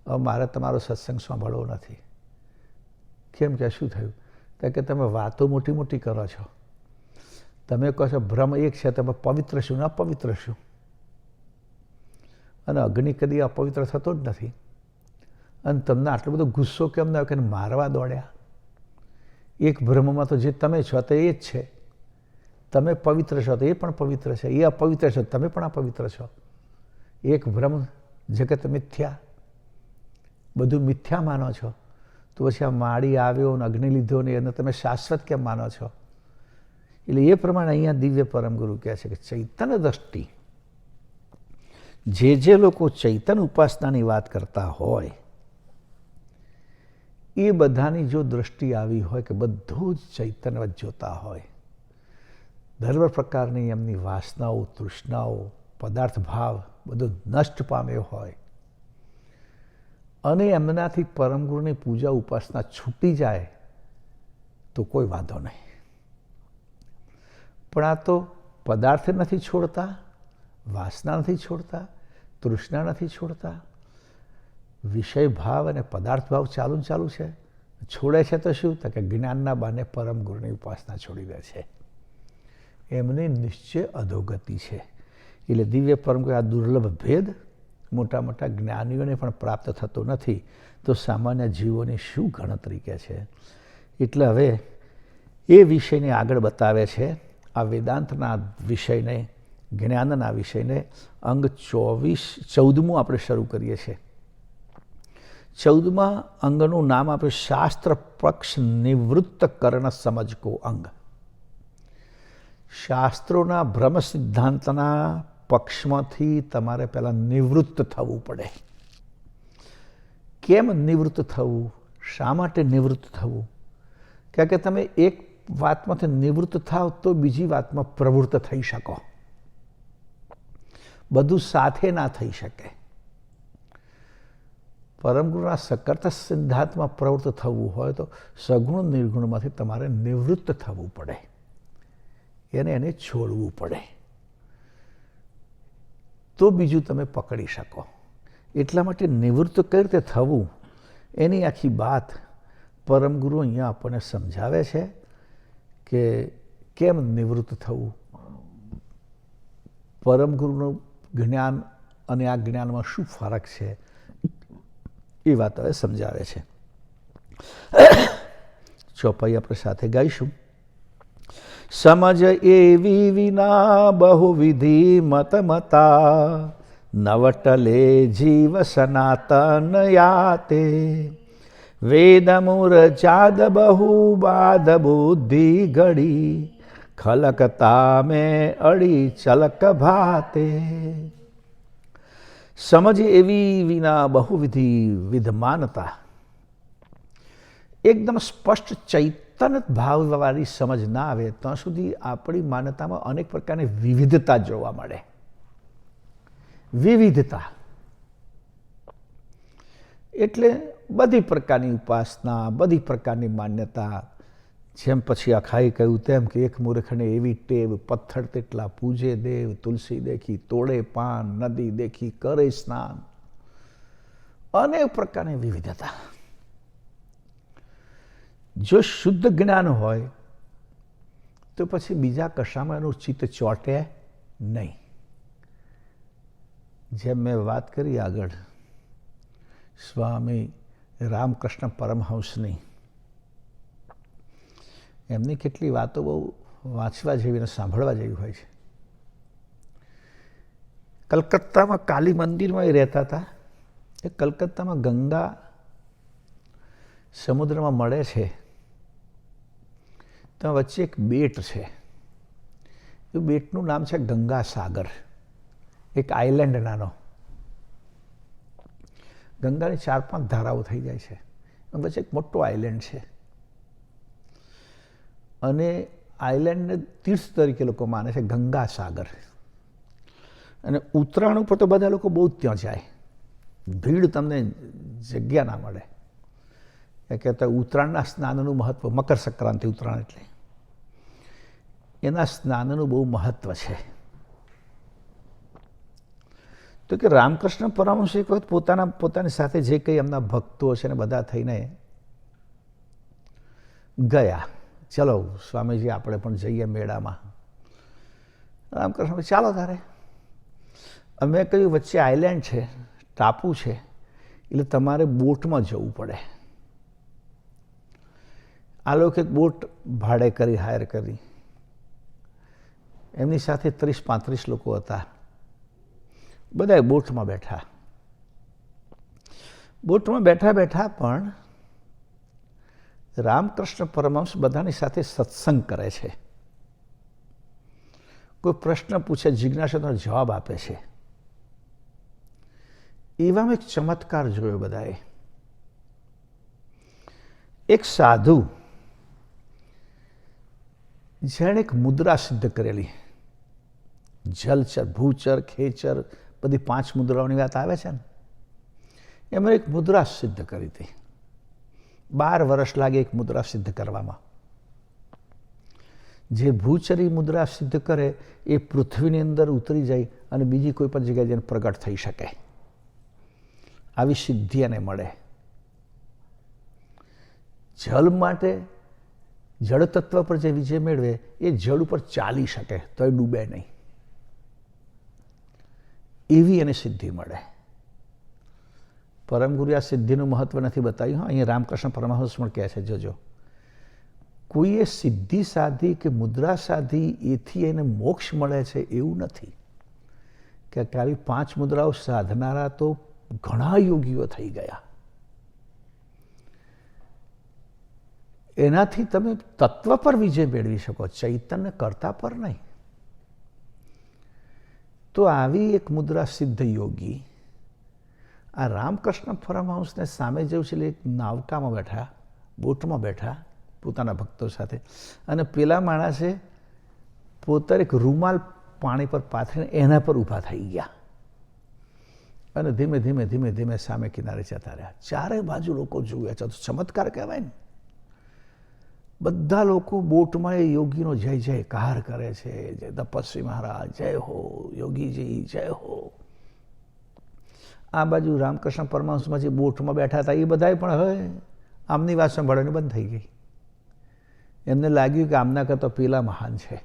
હવે મારે તમારો સત્સંગ સાંભળવો નથી. કેમ કે શું થયું? તો કે તમે વાતો મોટી મોટી કરો છો. તમે કહો છો બ્રહ્મ એક છે, તમે પવિત્ર શું ને અપવિત્ર શું? અને અગ્નિ કદી અપવિત્ર થતો જ નથી. અને તમને આટલો બધો ગુસ્સો કેમ ના કે મારવા દોડ્યા? એક બ્રહ્મમાં તો જે તમે છો તે એ જ છે. તમે પવિત્ર છો તો એ પણ પવિત્ર છે, એ અપવિત્ર છો તમે પણ અપવિત્ર છો. એક બ્રહ્મ જગત મિથ્યા, બધું મિથ્યા માનો છો, તો પછી આ માળી આવ્યો ને અગ્નિ લીધો ને એને તમે શાશ્વત કેમ માનો છો? એટલે એ પ્રમાણે અહીંયા દિવ્ય પરમગુરુ કહે છે કે ચૈતન્ય દ્રષ્ટિ, જે લોકો ચૈતન્ય ઉપાસનાની વાત કરતા હોય એ બધાની જો દ્રષ્ટિ આવી હોય કે બધું જ ચૈતન્યવત જોતા હોય, સર્વ પ્રકારની એમની વાસનાઓ, તૃષ્ણાઓ, પદાર્થ ભાવ બધું નષ્ટ પામ્યો હોય અને એમનાથી પરમગુરુની પૂજા ઉપાસના છૂટી જાય તો કોઈ વાંધો નહીં. પણ આ તો પદાર્થ નથી છોડતા, વાસના નથી છોડતા, તૃષ્ણા નથી છોડતા, વિષય ભાવ અને પદાર્થ ભાવ ચાલુ ને ચાલુ છે. છોડે છે તો શું? તો કે જ્ઞાનના બાને પરમગુરુની ઉપાસના છોડી દે છે. એમની નિશ્ચય અધોગતિ છે. એટલે દિવ્ય પરમગુરુ આ દુર્લભ ભેદ મોટા મોટા જ્ઞાનીઓને પણ પ્રાપ્ત થતો નથી, તો સામાન્ય જીવોની શું ગણતરી કે છે. એટલે હવે એ વિષયને આગળ બતાવે છે. આ વેદાંતના વિષયને, જ્ઞાનના વિષયને અંગ 14 આપણે શરૂ કરીએ છીએ. 14મા અંગનું નામ આપણે શાસ્ત્ર પક્ષ નિવૃત્ત કરણ સમજકો અંગ. શાસ્ત્રોના ભ્રમ સિદ્ધાંતના પક્ષમાંથી તમારે પહેલાં નિવૃત્ત થવું પડે. કેમ નિવૃત્ત થવું? શા માટે નિવૃત્ત થવું? કારણ કે તમે એક વાતમાંથી નિવૃત્ત થાવ તો બીજી વાતમાં પ્રવૃત્ત થઈ શકો. બધું સાથે ના થઈ શકે. પરમગુરુના સકર્ત સિદ્ધાંતમાં પ્રવૃત્ત થવું હોય તો સગુણ નિર્ગુણમાંથી તમારે નિવૃત્ત થવું પડે, એને છોડવું પડે, તો બીજું તમે પકડી શકો. એટલા માટે નિવૃત્ત કઈ રીતે થવું એની આખી વાત પરમગુરુ અહીંયા આપણને સમજાવે છે કે કેમ નિવૃત્ત થવું. પરમગુરુનું જ્ઞાન અને આ જ્ઞાનમાં શું ફરક છે એ વાત હવે સમજાવે છે. ચોપાઈ આપણે સાથે ગાઈશું. સમજ એવી વિના બહુવિધિ મત મતા, નવટલે જીવ સનાતન યાતે, વેદ મૂરજાદ બહુ બાદ બુદ્ધિ ઘડી, ખલકતા મેં અડી ચલક ભાતે. સમજ એવી વિના બહુવિધિ વિધમાનતા. એકદમ સ્પષ્ટ ચૈતન્ય ભાવવાળી સમજ ના આવે ત્યાં સુધી આપણી માન્યતામાં અનેક પ્રકારની વિવિધતા જોવા મળે. વિવિધતા એટલે બધી પ્રકારની ઉપાસના, બધી પ્રકારની માન્યતા. જેમ પછી અખાઈ કહ્યું તેમ કે એક મૂર્ખને એવી ટેવ, પથ્થર તેટલા પૂજે દેવ, તુલસી દેખી તોડે પાન, નદી દેખી કરે સ્નાન. અનેક પ્રકારની વિવિધતા. જો શુદ્ધ જ્ઞાન હોય તો પછી બીજા કશામાં એનું ચિત્ત ચોંટે નહીં. જેમ મેં વાત કરી આગળ સ્વામી રામકૃષ્ણ પરમહંસની, એમની કેટલી વાતો બહુ વાંચવા જેવી અને સાંભળવા જેવી હોય છે. કલકત્તામાં કાલી મંદિરમાં એ રહેતા હતા. એ કલકત્તામાં ગંગા સમુદ્રમાં મળે છે, ત્યાં વચ્ચે એક બેટ છે. એ બેટનું નામ છે ગંગા સાગર, એક આઇલેન્ડ નાનો. ગંગાની 4-5 ધારાઓ થઈ જાય છે, વચ્ચે એક મોટો આઇલેન્ડ છે. અને આઇલેન્ડને તીર્થ તરીકે લોકો માને છે, ગંગા સાગર. અને ઉત્તરાયણ ઉપર તો બધા લોકો બહુ જ ત્યાં જાય. ભીડ તમને જગ્યા ના મળે. એ કહેતા ઉત્તરાયણના સ્નાનનું મહત્ત્વ, મકર સંક્રાંતિ ઉત્તરાયણ એટલે એના સ્નાનનું બહુ મહત્ત્વ છે. તો કે રામકૃષ્ણ પરમહંસ એક વખત પોતાની સાથે જે કંઈ એમના ભક્તો છે ને બધા થઈને ગયા. ચલો સ્વામીજી આપણે પણ જઈએ મેળામાં. રામકૃષ્ણ ચાલો તારે. અમે કહ્યું વચ્ચે આઇલેન્ડ છે, ટાપુ છે, એટલે તમારે બોટમાં જવું પડે. આ લોકો એક બોટ ભાડે કરી, હાયર કરી. એમની સાથે 30-35 લોકો હતા. બધા બોટમાં બેઠા. બોટમાં બેઠા બેઠા પણ રામકૃષ્ણ પરમહંસ બધાની સાથે સત્સંગ કરે છે. કોઈ પ્રશ્ન પૂછે, જિજ્ઞાસાનો જવાબ આપે છે. એવામાં એક ચમત્કાર જોયો બધાએ. એક સાધુ જેણે એક મુદ્રા સિદ્ધ કરેલી, જલચર, ભૂચર, ખેચર, બધી 5 મુદ્રાઓની વાત આવે છે ને, એમાં એક મુદ્રા સિદ્ધ કરી હતી. 12 વર્ષ લાગે એક મુદ્રા સિદ્ધ કરવામાં. જે ભૂચરી મુદ્રા સિદ્ધ કરે એ પૃથ્વીની અંદર ઉતરી જાય અને બીજી કોઈ પણ જગ્યાએ જઈને પ્રગટ થઈ શકે. આવી સિદ્ધિ એને મળે. જળ માટે, જળ તત્વ પર જે વિજય મેળવે એ જળ ઉપર ચાલી શકે તો એ ડૂબે નહીં, એવી એને સિદ્ધિ મળે. પરમગુરુએ આ સિદ્ધિનું મહત્વ નથી બતાવ્યું. હા, અહીંયા રામકૃષ્ણ પરમહંસ પણ કહે છે, જોજો, કોઈએ સિદ્ધિ સાધી કે મુદ્રા સાધી એથી એને મોક્ષ મળે છે એવું નથી. કે આવી 5 મુદ્રાઓ સાધનારા તો ઘણા યોગીઓ થઈ ગયા. એનાથી તમે તત્વ પર વિજય મેળવી શકો, ચૈતન્ય કરતા પર નહીં. તો આવી એક મુદ્રા સિદ્ધ યોગી આ રામકૃષ્ણ પરમહંસને સામે જેવું છે, એક નાવકામાં બેઠા, બોટમાં બેઠા પોતાના ભક્તો સાથે, અને પેલા માણસે પોતાને એક રૂમાલ પાણી પર પાથરીને એના પર ઊભા થઈ ગયા અને ધીમે ધીમે ધીમે ધીમે સામે કિનારે જતા રહ્યા. ચારે બાજુ લોકો જોવે છે. તો ચમત્કાર કહેવાય ને. બધા લોકો બોટમાં એ યોગીનો જય જયકાર કરે છે. જય તપસ્વી મહારાજ, જય હો યોગીજી, જય હો. આ બાજુ રામકૃષ્ણ પરમહંસમાં જે બોટમાં બેઠા હતા એ બધાએ પણ હવે આમની વાત સાંભળવાની બંધ થઈ ગઈ. એમને લાગ્યું કે આમના કરતા પેલા મહાન છે.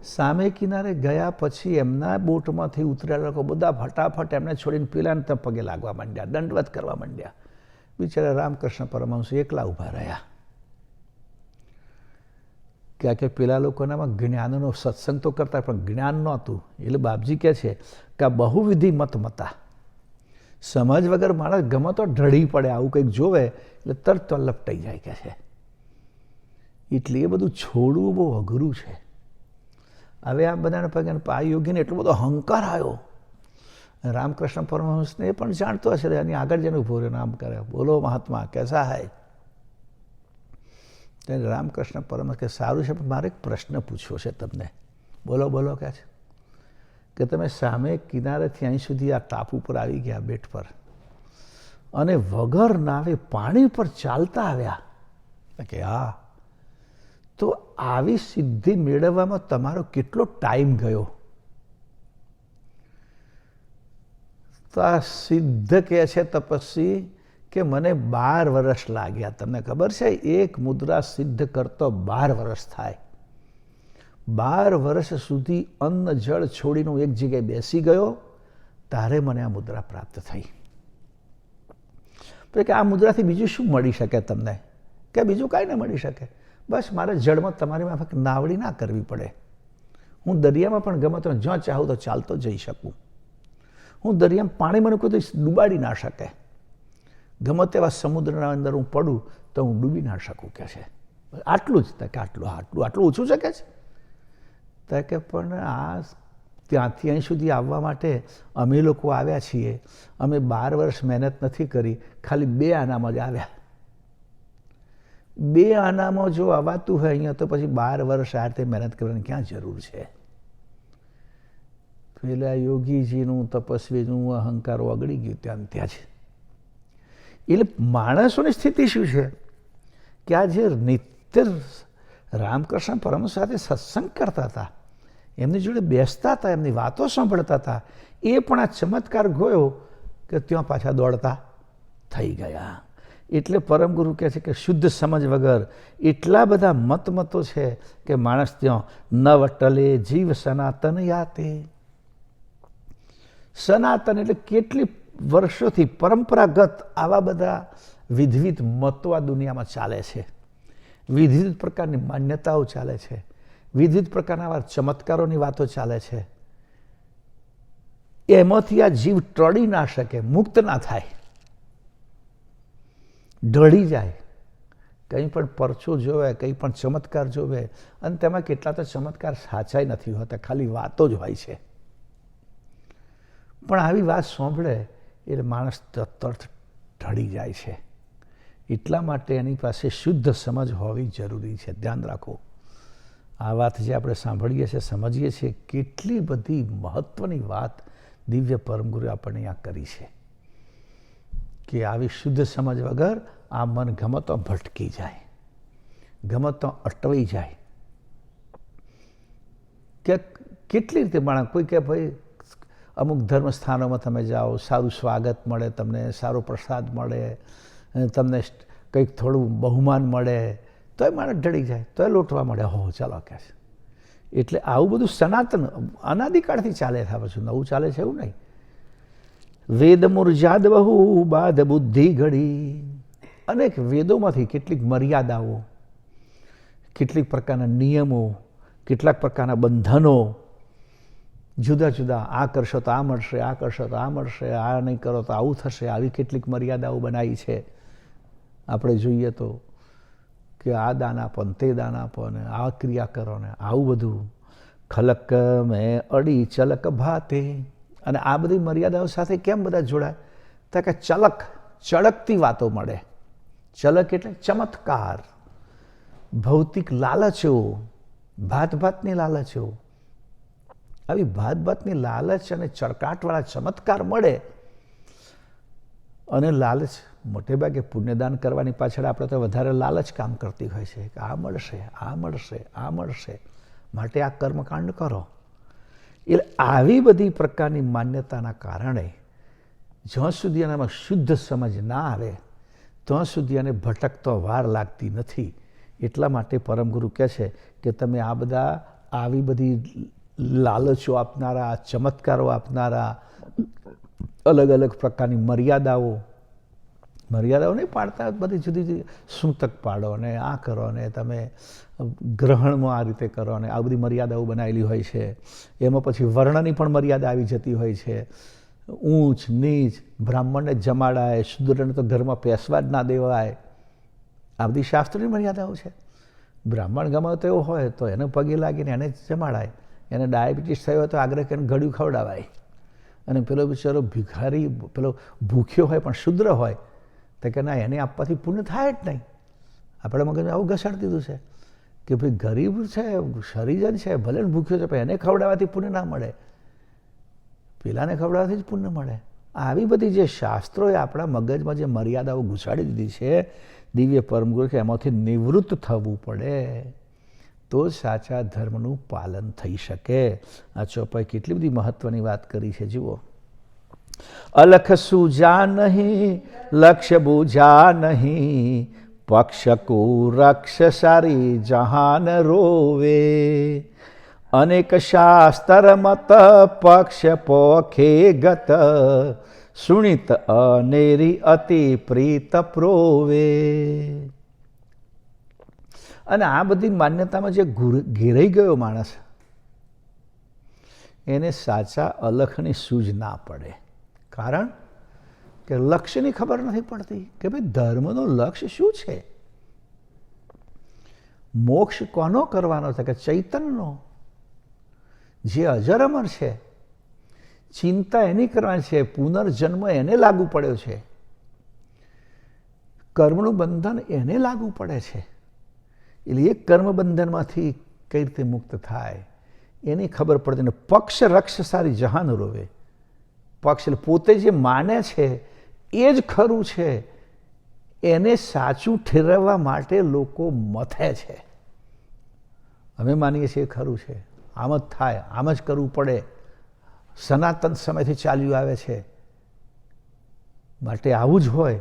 સામે કિનારે ગયા પછી એમના બોટમાંથી ઉતરેલા લોકો બધા ફટાફટ એમને છોડીને પેલાને પગે લાગવા માંડ્યા, દંડવત કરવા માંડ્યા. બિચારા રામકૃષ્ણ પરમહંસ એકલા ઊભા રહ્યા. કે પેલા લોકોનામાં જ્ઞાનનો સત્સંગ તો કરતા પણ જ્ઞાન નહોતું. એટલે બાપજી કહે છે કે આ બહુવિધિ મત મતા, સમજ વગર માણસ ગમે તો ઢળી પડે, આવું કંઈક જોવે એટલે તરત લપટાઈ જાય કે છે. એટલે એ બધું છોડવું બહુ અઘરું છે. હવે આ બધાને પગે આ યોગીને એટલો બધો અહંકાર આવ્યો. રામકૃષ્ણ પરમહંસને એ પણ જાણતો હશે, એની આગળ જઈને ઉભો રહ્યો, નામ કરે, બોલો મહાત્મા કેસા હૈ. ત્યારે રામકૃષ્ણ પરમહંસ કે સારું છે, પણ મારે એક પ્રશ્ન પૂછવો છે તમને. બોલો બોલો કહે છે. કે તમે સામે કિનારેથી અહીં સુધી આ ટાપુ પર આવી ગયા, બેટ પર, અને વગર નાવે પાણી પર ચાલતા આવ્યા. કે હા. તો આવી સિદ્ધિ મેળવવામાં તમારો કેટલો ટાઈમ ગયો? તો આ સિદ્ધ કહે છે તપસ્વી કે મને 12 વર્ષ લાગ્યા. તમને ખબર છે, એક મુદ્રા સિદ્ધ કરતો 12 વર્ષ થાય. 12 વર્ષ સુધી અન્ન જળ છોડીને હું એક જગ્યાએ બેસી ગયો, ત્યારે મને આ મુદ્રા પ્રાપ્ત થઈ. કે આ મુદ્રાથી બીજું શું મળી શકે તમને? કે બીજું કાંઈ ન મળી શકે. બસ મારે જળમાં તમારી માફક નાવડી ના કરવી પડે. હું દરિયામાં પણ ગમે તો જ્યાં ચાહું તો ચાલતો જઈ શકું. હું દરિયામાં પાણી મને કોઈ ડૂબાડી ના શકે. ગમે તેવા સમુદ્રના અંદર હું પડું તો હું ડૂબી ના શકું કે છે. આટલું જ. કે આટલું ઓછું છે કે છે. કે પણ આ ત્યાંથી અહીં સુધી આવવા માટે અમે લોકો આવ્યા છીએ. અમે 12 વર્ષ મહેનત નથી કરી, ખાલી 2 આનામાં જ આવ્યા. 2 આનામાં જો આવાતું હોય અહીંયા, તો પછી 12 વર્ષ આ રીતે મહેનત કરવાની ક્યાં જરૂર છે? પેલા યોગીજીનું, તપસ્વીનું અહંકાર ઓગળી ગયું ત્યાં જ. એટલે માણસોની સ્થિતિ શું છે કે આ જે નિત્ય રામકૃષ્ણ પરમહંસ સાથે સત્સંગ કરતા હતા, એમની જોડે બેસતા હતા, એમની વાતો સાંભળતા હતા, એ પણ આ ચમત્કાર ગયો કે ત્યાં પાછા દોડતા થઈ ગયા. એટલે પરમગુરુ કહે છે કે શુદ્ધ સમજ વગર એટલા બધા મતો છે કે માણસ ત્યાં નવ ટલે જીવ સનાતન યાતે. સનાતન એટલે કેટલી વર્ષોથી પરંપરાગત આવા બધા વિવિધ મતો આ દુનિયામાં ચાલે છે. વિવિધ પ્રકારની માન્યતાઓ ચાલે છે. વિવિધ પ્રકારના આવા ચમત્કારોની વાતો ચાલે છે. એમાંથી આ જીવ ટળી ના શકે, મુક્ત ના થાય. ઢળી જાય, કંઈ પણ પરચો જોવે, કંઈ પણ ચમત્કાર જોવે, અને તેમાં કેટલા તો ચમત્કાર સાચા નથી હોતા, ખાલી વાતો જ હોય છે. પણ આવી વાત સાંભળે એટલે માણસ તરત ઢળી જાય છે. એટલા માટે એની પાસે શુદ્ધ સમજ હોવી જરૂરી છે. ધ્યાન રાખો, આ વાત જે આપણે સાંભળીએ છીએ, સમજીએ છીએ, કેટલી બધી મહત્ત્વની વાત દિવ્ય પરમગુરુએ આપણને અહીંયા કરી છે કે આવી શુદ્ધ સમજ વગર આ મન ગમતો ભટકી જાય, ગમતો અટવાઈ જાય. કે કેટલી રીતે માણસ, કોઈ કે ભાઈ અમુક ધર્મ સ્થાનોમાં તમે જાઓ, સારું સ્વાગત મળે, તમને સારો પ્રસાદ મળે, તમને કંઈક થોડું બહુમાન મળે, તોય માણસ ઢળી જાય, તોય લોટવા મળે, હો ચાલો કહે છે. એટલે આવું બધું સનાતન અનાદિકાળથી ચાલે છે, પછી નવું ચાલે છે એવું નહીં. વેદ મુરજાદ બહુ બાદ બુદ્ધિ ઘડી. અનેક વેદોમાંથી કેટલીક મર્યાદાઓ, કેટલીક પ્રકારના નિયમો, કેટલાક પ્રકારના બંધનો, જુદા જુદા, આ કરશો તો આ મળશે, આ કરશો તો આ મળશે, આ નહીં કરો તો આવું થશે, આવી કેટલીક મર્યાદાઓ બનાવી છે. આપણે જોઈએ તો કે આ દાન આપો ને તે દાન આપો ને આ ક્રિયા કરો ને આવું બધું. ખલક મેં અડી ચલક ભાતે. અને આ બધી મર્યાદાઓ સાથે કેમ બધા જોડાય? તો કે ચળકતી વાતો મળે. ચલક એટલે ચમત્કાર, ભૌતિક લાલચો, ભાતની લાલચો. આવી ભાતની લાલચ અને ચળકાટવાળા ચમત્કાર મળે. અને લાલચ મોટે ભાગે પુણ્યદાન કરવાની પાછળ આપણે તો વધારે લાલચ કામ કરતી હોય છે કે આ મળશે, આ મળશે, આ મળશે, માટે આ કર્મકાંડ કરો. એટલે આવી બધી પ્રકારની માન્યતાના કારણે જ્યાં સુધી એનામાં શુદ્ધ સમજ ના આવે ત્યાં સુધી એને ભટકતો વાર લાગતી નથી. એટલા માટે પરમગુરુ કહે છે કે તમે આ બધા આવી બધી લાલચો આપનારા, ચમત્કારો આપનારા, અલગ અલગ પ્રકારની મર્યાદાઓ નહીં પાડતા, બધી જુદી જુદી સૂતક પાડો ને આ કરો ને તમે ગ્રહણમાં આ રીતે કરો ને આ બધી મર્યાદાઓ બનાવેલી હોય છે. એમાં પછી વર્ણની પણ મર્યાદા આવી જતી હોય છે. ઊંચ નીચ, બ્રાહ્મણને જમાડાય, શૂદ્રને તો ઘરમાં પેસવા જ ના દેવાય, આ બધી શાસ્ત્રોની મર્યાદાઓ છે. બ્રાહ્મણ ગમે તો એવો હોય તો એને પગે લાગીને એને જમાડાય, એને ડાયાબિટીસ થયો હોય તો આગ્રહ કરીને ગળ્યું ખવડાવાય. અને પેલો બિચારો ભિખારી, પેલો ભૂખ્યો હોય પણ શુદ્ર હોય તો કે ના, એને આપવાથી પુણ્ય થાય જ નહીં. આપણે મગજમાં આવું ઘસાડી દીધું છે કે ભાઈ ગરીબ છે, શરીજન છે, ભલે ને ભૂખ્યો છે, પણ એને ખવડાવવાથી પુણ્ય ના મળે, પેલાને ખવડાવવાથી જ પુણ્ય મળે. આવી બધી જે શાસ્ત્રોએ આપણા મગજમાં જે મર્યાદાઓ ઘુસાડી દીધી છે, દિવ્ય પરમગુરુ કે એમાંથી નિવૃત્ત થવું પડે તો સાચા ધર્મનું પાલન થઈ શકે. આ ચોપાઈ કેટલી બધી મહત્વની વાત કરી છે. જુઓ, અલખ સૂજા નહીં, લક્ષ્ય બૂઝા નહીં, પક્ષ કો રક્ષ સારી જહાન રોવે. અનેક શાસ્ત્ર મત પક્ષ પોખે ગત, સુણિત અનેરી અતિ પ્રીત પ્રોવે. અને આ બધી માન્યતામાં જે ઘેરાઈ ગયો માણસ, એને સાચા અલખની સૂઝ ના પડે. કારણ કે લક્ષ્યની ખબર નથી પડતી કે ભાઈ ધર્મનું લક્ષ્ય શું છે. મોક્ષ કોનો કરવાનો છે? કે ચૈતન્યનો, જે અજર અમર છે. ચિંતા એની કરવાની છે, પુનર્જન્મ એને લાગુ પડ્યો છે, કર્મનું બંધન એને લાગુ પડે છે. એટલે એ કર્મબંધનમાંથી કઈ રીતે મુક્ત થાય એની ખબર પડતી ને. પક્ષ રક્ષ સારી જહાન રોવે. પક્ષ એટલે પોતે જે માને છે એ જ ખરું છે, એને સાચું ઠેરવવા માટે લોકો મથે છે. અમે માનીએ છીએ ખરું છે, આમ જ થાય, આમ જ કરવું પડે, સનાતન સમયથી ચાલ્યું આવે છે, માટે આવું જ હોય.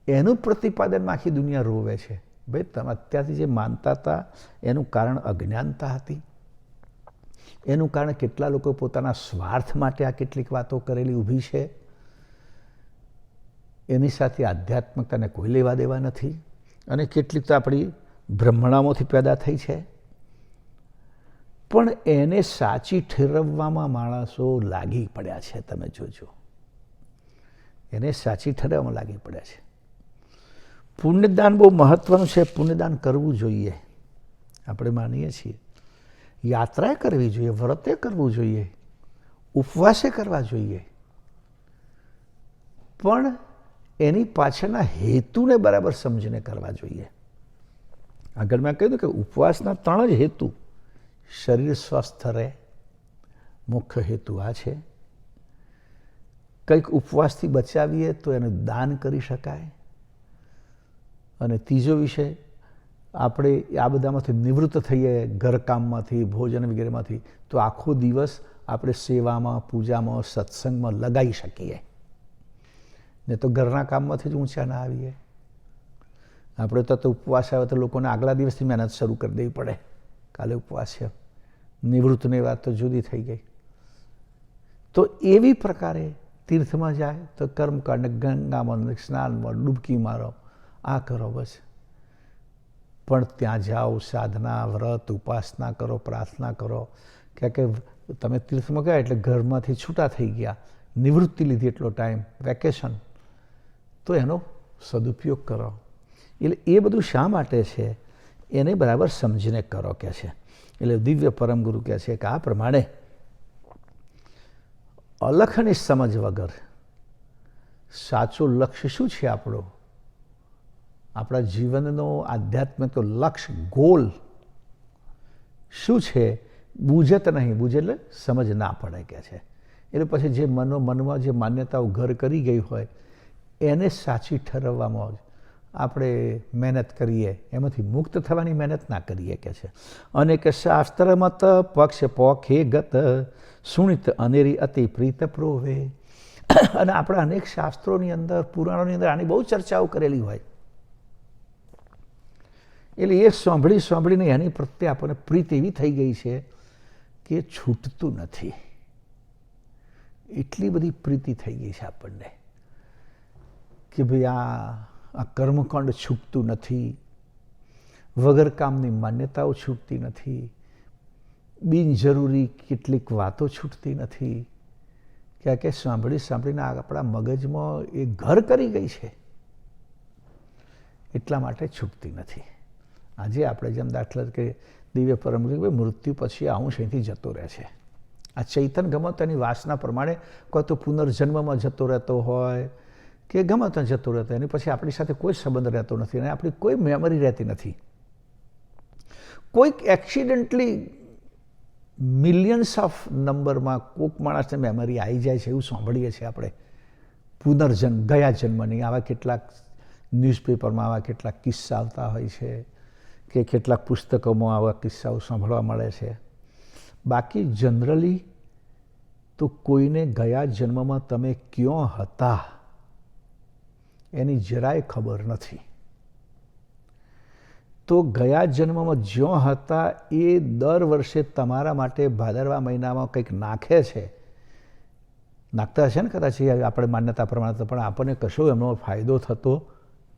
એનું પ્રતિપાદનમાં આખી દુનિયા રોવે છે. ભાઈ તમે અત્યારથી જે માનતા હતા એનું કારણ અજ્ઞાનતા હતી. એનું કારણ કેટલા લોકો પોતાના સ્વાર્થ માટે આ કેટલીક વાતો કરેલી ઊભી છે. એની સાથે આધ્યાત્મિકતાને કોઈ લેવા દેવા નથી. અને કેટલીક તો આપણી બ્રહ્મણામાંથી પેદા થઈ છે. પણ એને સાચી ઠેરવવામાં માણસો લાગી પડ્યા છે. તમે જોજો, એને સાચી ઠેરવવામાં લાગી પડ્યા છે. પુણ્યદાન બહુ મહત્ત્વનું છે. પુણ્યદાન કરવું જોઈએ, આપણે માનીએ છીએ. યાત્રાએ કરવી જોઈએ, વ્રતે કરવું જોઈએ, ઉપવાસે કરવા જોઈએ, પણ એની પાછળના હેતુને બરાબર સમજીને કરવા જોઈએ. આગળ મેં કહ્યું કે ઉપવાસના 3 જ હેતુ: શરીર સ્વસ્થ રહે, મુખ્ય હેતુ આ છે. કંઈક ઉપવાસથી બચાવીએ તો એનું દાન કરી શકાય. અને ત્રીજો વિષય, આપણે આ બધામાંથી નિવૃત્ત થઈએ, ઘરકામમાંથી, ભોજન વગેરેમાંથી, તો આખો દિવસ આપણે સેવામાં, પૂજામાં, સત્સંગમાં લગાવી શકીએ. ને તો ઘરના કામમાંથી જ ઊંચા ના આવીએ. આપણે તો ઉપવાસ આવે તો લોકોને આગલા દિવસથી મહેનત શરૂ કરી દેવી પડે. કાલે ઉપવાસ છે, નિવૃત્તની વાત તો જુદી થઈ ગઈ. તો એવી પ્રકારે તીર્થમાં જાય તો કર્મકાંડ, ગંગામાં સ્નાનમાં ડૂબકી મારો, આ કરો બસ. પણ ત્યાં જાઓ, સાધના, વ્રત, ઉપાસના કરો, પ્રાર્થના કરો. કે તમે તીર્થમાં ગયા એટલે ઘરમાંથી છૂટા થઈ ગયા, નિવૃત્તિ લીધી, એટલો ટાઈમ વેકેશન, તો એનો સદુપયોગ કરો. એટલે એ બધું શા માટે છે એને બરાબર સમજીને કરો કે છે. એટલે દિવ્ય પરમ ગુરુ કહે છે કે આ પ્રમાણે અલખની સમજ વગર સાચું લક્ષ્ય શું છે આપણો, આપણા જીવનનો આધ્યાત્મિક લક્ષ્ય, ગોલ શું છે, બૂઝે તો નહીં. બૂઝે એટલે સમજ ના પડે કે છે. એટલે પછી જે મનમાં જે માન્યતાઓ ઘર કરી ગઈ હોય એને સાચી ઠરવવામાં જ આપણે મહેનત કરીએ, એમાંથી મુક્ત થવાની મહેનત ના કરીએ કે છે. અને કે શાસ્ત્ર મત પક્ષ પોખે ગત સુણિત અનેરી અતિ પ્રીત પ્રોવે. અને આપણા અનેક શાસ્ત્રોની અંદર, પુરાણોની અંદર આની બહુ ચર્ચાઓ કરેલી હોય. એટલે એ સાંભળીને એની પ્રત્યે આપણને પ્રીત એવી થઈ ગઈ છે કે છૂટતું નથી. એટલી બધી પ્રીતિ થઈ ગઈ છે આપણને કે ભાઈ આ કર્મકાંડ છૂટતું નથી, વગર કામની માન્યતાઓ છૂટતી નથી, બિનજરૂરી કેટલીક વાતો છૂટતી નથી. કે સાંભળીને આપણા મગજમાં એ ઘર કરી ગઈ છે, એટલા માટે છૂટતી નથી. આજે આપણે જેમ દાખલા કે દિવ્ય પરમ મૃત્યુ પછી આવું અહીંથી જતો રહે છે. આ ચૈતન ગમે તેની વાસના પ્રમાણે કોઈ તો પુનર્જન્મમાં જતો રહેતો હોય કે ગમે ત્યાં જતો રહેતો, એની પછી આપણી સાથે કોઈ સંબંધ રહેતો નથી અને આપણી કોઈ મેમરી રહેતી નથી. કોઈક એક્સિડન્ટલી મિલિયન્સ ઓફ નંબરમાં કોઈક માણસને મેમરી આવી જાય છે, એવું સાંભળીએ છીએ આપણે. પુનર્જન્મ, ગયા જન્મની આવા કેટલાક ન્યૂઝપેપરમાં આવા કેટલાક કિસ્સા આવતા હોય છે કે કેટલાક પુસ્તકોમાં આવા કિસ્સાઓ સાંભળવા મળે છે. બાકી જનરલી તો કોઈને ગયા જન્મમાં તમે ક્યાં હતા એની જરાય ખબર નથી. તો ગયા જન્મમાં જ્યાં હતા એ દર વર્ષે તમારા માટે ભાદરવા મહિનામાં કંઈક નાખે છે, નાખતા હશે ને કદાચ, આપણે માન્યતા પ્રમાણે, પણ આપણને કશો એમનો ફાયદો થતો